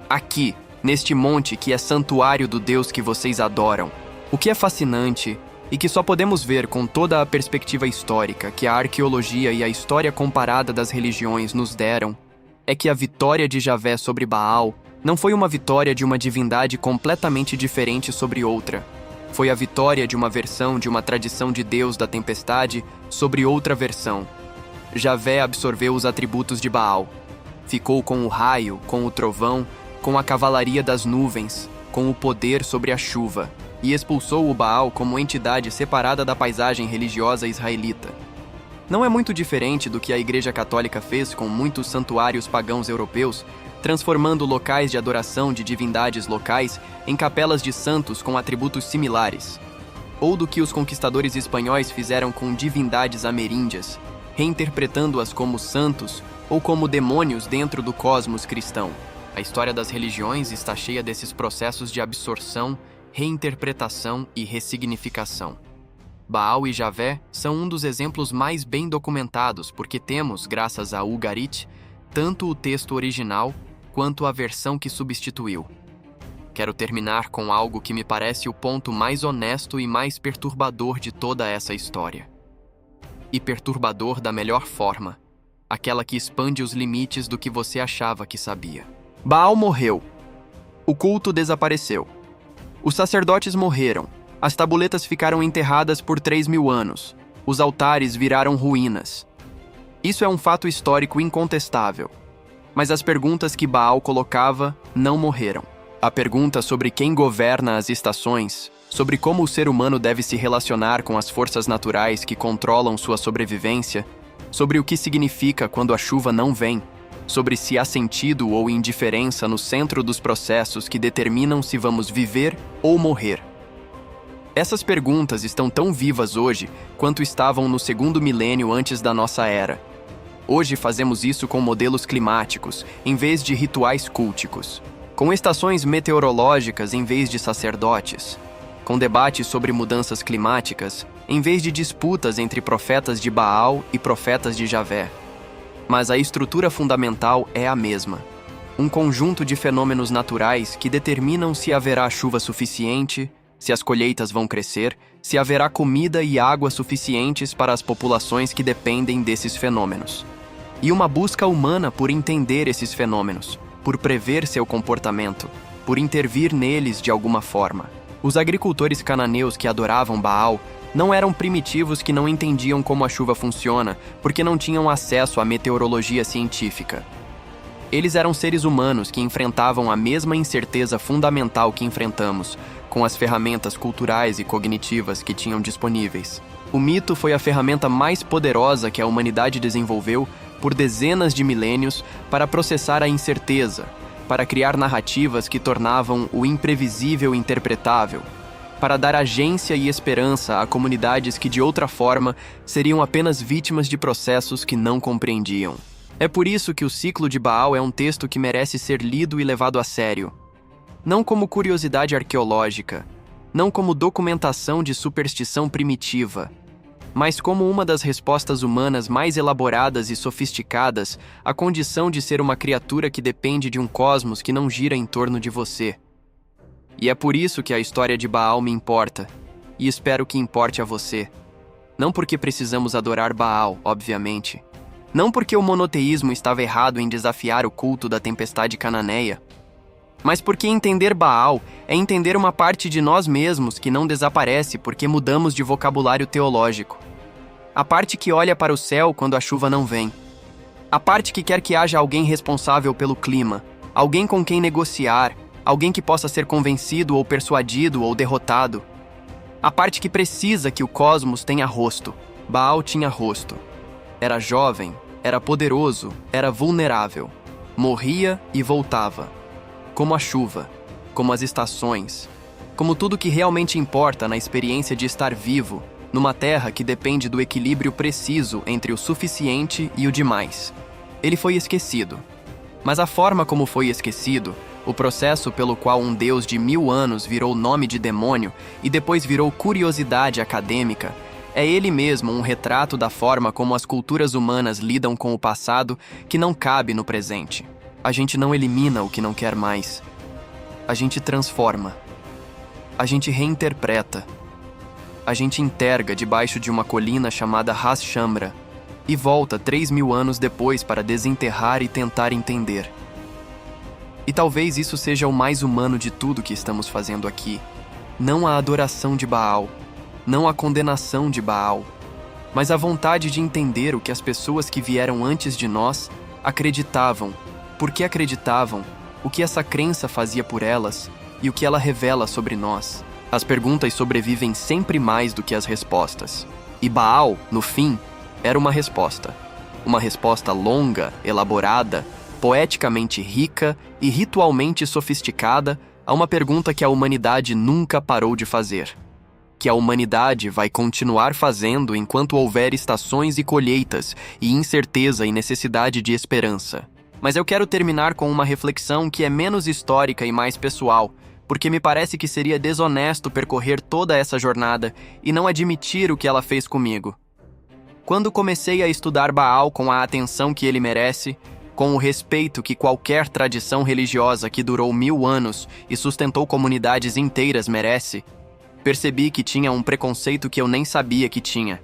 aqui, neste monte que é santuário do Deus que vocês adoram. O que é fascinante, e que só podemos ver com toda a perspectiva histórica que a arqueologia e a história comparada das religiões nos deram, é que a vitória de Javé sobre Baal não foi uma vitória de uma divindade completamente diferente sobre outra. Foi a vitória de uma versão de uma tradição de Deus da tempestade sobre outra versão. Javé absorveu os atributos de Baal. Ficou com o raio, com o trovão, com a cavalaria das nuvens, com o poder sobre a chuva, e expulsou o Baal como entidade separada da paisagem religiosa israelita. Não é muito diferente do que a Igreja Católica fez com muitos santuários pagãos europeus, transformando locais de adoração de divindades locais em capelas de santos com atributos similares. Ou do que os conquistadores espanhóis fizeram com divindades ameríndias, reinterpretando-as como santos ou como demônios dentro do cosmos cristão. A história das religiões está cheia desses processos de absorção, reinterpretação e ressignificação. Baal e Javé são um dos exemplos mais bem documentados porque temos, graças a Ugarit, tanto o texto original quanto a versão que substituiu. Quero terminar com algo que me parece o ponto mais honesto e mais perturbador de toda essa história. E perturbador da melhor forma, aquela que expande os limites do que você achava que sabia. Baal morreu. O culto desapareceu. Os sacerdotes morreram. As tabuletas ficaram enterradas por 3.000 anos. Os altares viraram ruínas. Isso é um fato histórico incontestável. Mas as perguntas que Baal colocava não morreram. A pergunta sobre quem governa as estações, sobre como o ser humano deve se relacionar com as forças naturais que controlam sua sobrevivência, sobre o que significa quando a chuva não vem, sobre se há sentido ou indiferença no centro dos processos que determinam se vamos viver ou morrer. Essas perguntas estão tão vivas hoje quanto estavam no segundo milênio antes da nossa era. Hoje fazemos isso com modelos climáticos, em vez de rituais culticos, com estações meteorológicas em vez de sacerdotes, com debates sobre mudanças climáticas, em vez de disputas entre profetas de Baal e profetas de Javé. Mas a estrutura fundamental é a mesma. um conjunto de fenômenos naturais que determinam se haverá chuva suficiente, se as colheitas vão crescer, se haverá comida e água suficientes para as populações que dependem desses fenômenos. E uma busca humana por entender esses fenômenos, por prever seu comportamento, por intervir neles de alguma forma. Os agricultores cananeus que adoravam Baal não eram primitivos que não entendiam como a chuva funciona, porque não tinham acesso à meteorologia científica. Eles eram seres humanos que enfrentavam a mesma incerteza fundamental que enfrentamos, com as ferramentas culturais e cognitivas que tinham disponíveis. O mito foi a ferramenta mais poderosa que a humanidade desenvolveu por dezenas de milênios para processar a incerteza, para criar narrativas que tornavam o imprevisível interpretável, para dar agência e esperança a comunidades que de outra forma seriam apenas vítimas de processos que não compreendiam. É por isso que o ciclo de Baal é um texto que merece ser lido e levado a sério. Não como curiosidade arqueológica, não como documentação de superstição primitiva, mas como uma das respostas humanas mais elaboradas e sofisticadas à condição de ser uma criatura que depende de um cosmos que não gira em torno de você. E é por isso que a história de Baal me importa, e espero que importe a você. Não porque precisamos adorar Baal, obviamente. Não porque o monoteísmo estava errado em desafiar o culto da tempestade cananeia, mas porque entender Baal é entender uma parte de nós mesmos que não desaparece porque mudamos de vocabulário teológico. A parte que olha para o céu quando a chuva não vem. A parte que quer que haja alguém responsável pelo clima, alguém com quem negociar, alguém que possa ser convencido ou persuadido ou derrotado. A parte que precisa que o cosmos tenha rosto. Baal tinha rosto. Era jovem, era poderoso, era vulnerável. Morria e voltava. Como a chuva, como as estações, como tudo que realmente importa na experiência de estar vivo, numa terra que depende do equilíbrio preciso entre o suficiente e o demais. Ele foi esquecido. Mas a forma como foi esquecido, o processo pelo qual um deus de 1000 anos virou nome de demônio e depois virou curiosidade acadêmica, é ele mesmo um retrato da forma como as culturas humanas lidam com o passado que não cabe no presente. A gente não elimina o que não quer mais. A gente transforma. A gente reinterpreta. A gente enterga debaixo de uma colina chamada Ras Shamra e volta 3000 anos depois para desenterrar e tentar entender. E talvez isso seja o mais humano de tudo que estamos fazendo aqui. Não a adoração de Baal, não a condenação de Baal, mas a vontade de entender o que as pessoas que vieram antes de nós acreditavam, por que acreditavam, o que essa crença fazia por elas e o que ela revela sobre nós. As perguntas sobrevivem sempre mais do que as respostas. E Baal, no fim, era uma resposta. Uma resposta longa, elaborada, poeticamente rica e ritualmente sofisticada a uma pergunta que a humanidade nunca parou de fazer. Que a humanidade vai continuar fazendo enquanto houver estações e colheitas, e incerteza e necessidade de esperança. Mas eu quero terminar com uma reflexão que é menos histórica e mais pessoal, porque me parece que seria desonesto percorrer toda essa jornada e não admitir o que ela fez comigo. Quando comecei a estudar Baal com a atenção que ele merece, com o respeito que qualquer tradição religiosa que durou 1000 anos e sustentou comunidades inteiras merece, percebi que tinha um preconceito que eu nem sabia que tinha.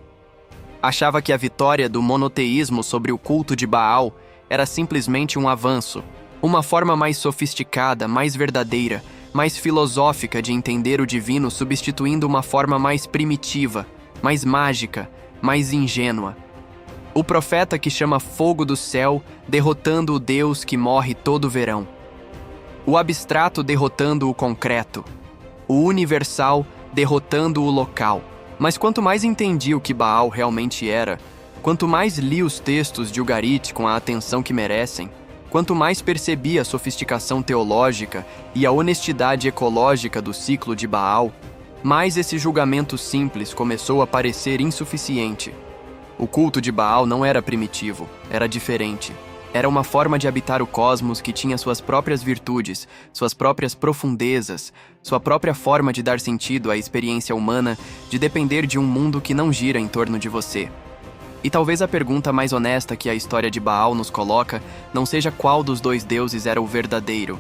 Achava que a vitória do monoteísmo sobre o culto de Baal era simplesmente um avanço, uma forma mais sofisticada, mais verdadeira, mais filosófica de entender o divino substituindo uma forma mais primitiva, mais mágica, mais ingênua. O profeta que chama fogo do céu derrotando o Deus que morre todo verão. O abstrato derrotando o concreto. O universal derrotando o local. Mas quanto mais entendi o que Baal realmente era, quanto mais li os textos de Ugarit com a atenção que merecem, quanto mais percebi a sofisticação teológica e a honestidade ecológica do ciclo de Baal, mais esse julgamento simples começou a parecer insuficiente. O culto de Baal não era primitivo, era diferente. Era uma forma de habitar o cosmos que tinha suas próprias virtudes, suas próprias profundezas, sua própria forma de dar sentido à experiência humana de depender de um mundo que não gira em torno de você. E talvez a pergunta mais honesta que a história de Baal nos coloca não seja qual dos dois deuses era o verdadeiro.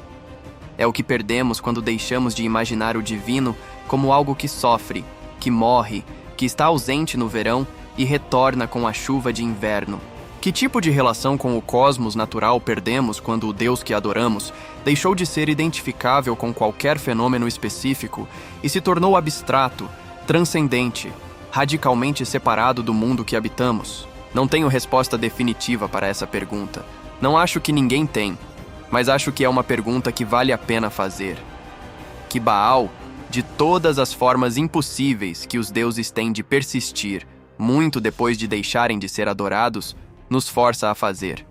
É o que perdemos quando deixamos de imaginar o divino como algo que sofre, que morre, que está ausente no verão e retorna com a chuva de inverno. Que tipo de relação com o cosmos natural perdemos quando o Deus que adoramos deixou de ser identificável com qualquer fenômeno específico e se tornou abstrato, transcendente, radicalmente separado do mundo que habitamos? Não tenho resposta definitiva para essa pergunta. Não acho que ninguém tem, mas acho que é uma pergunta que vale a pena fazer. Que Baal, de todas as formas impossíveis que os deuses têm de persistir, muito depois de deixarem de ser adorados, nos força a fazer.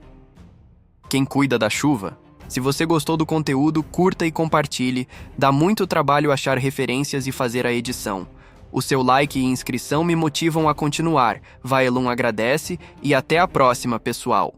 Quem cuida da chuva? Se você gostou do conteúdo, curta e compartilhe. Dá muito trabalho achar referências e fazer a edição. O seu like e inscrição me motivam a continuar. Vaelum agradece e até a próxima, pessoal!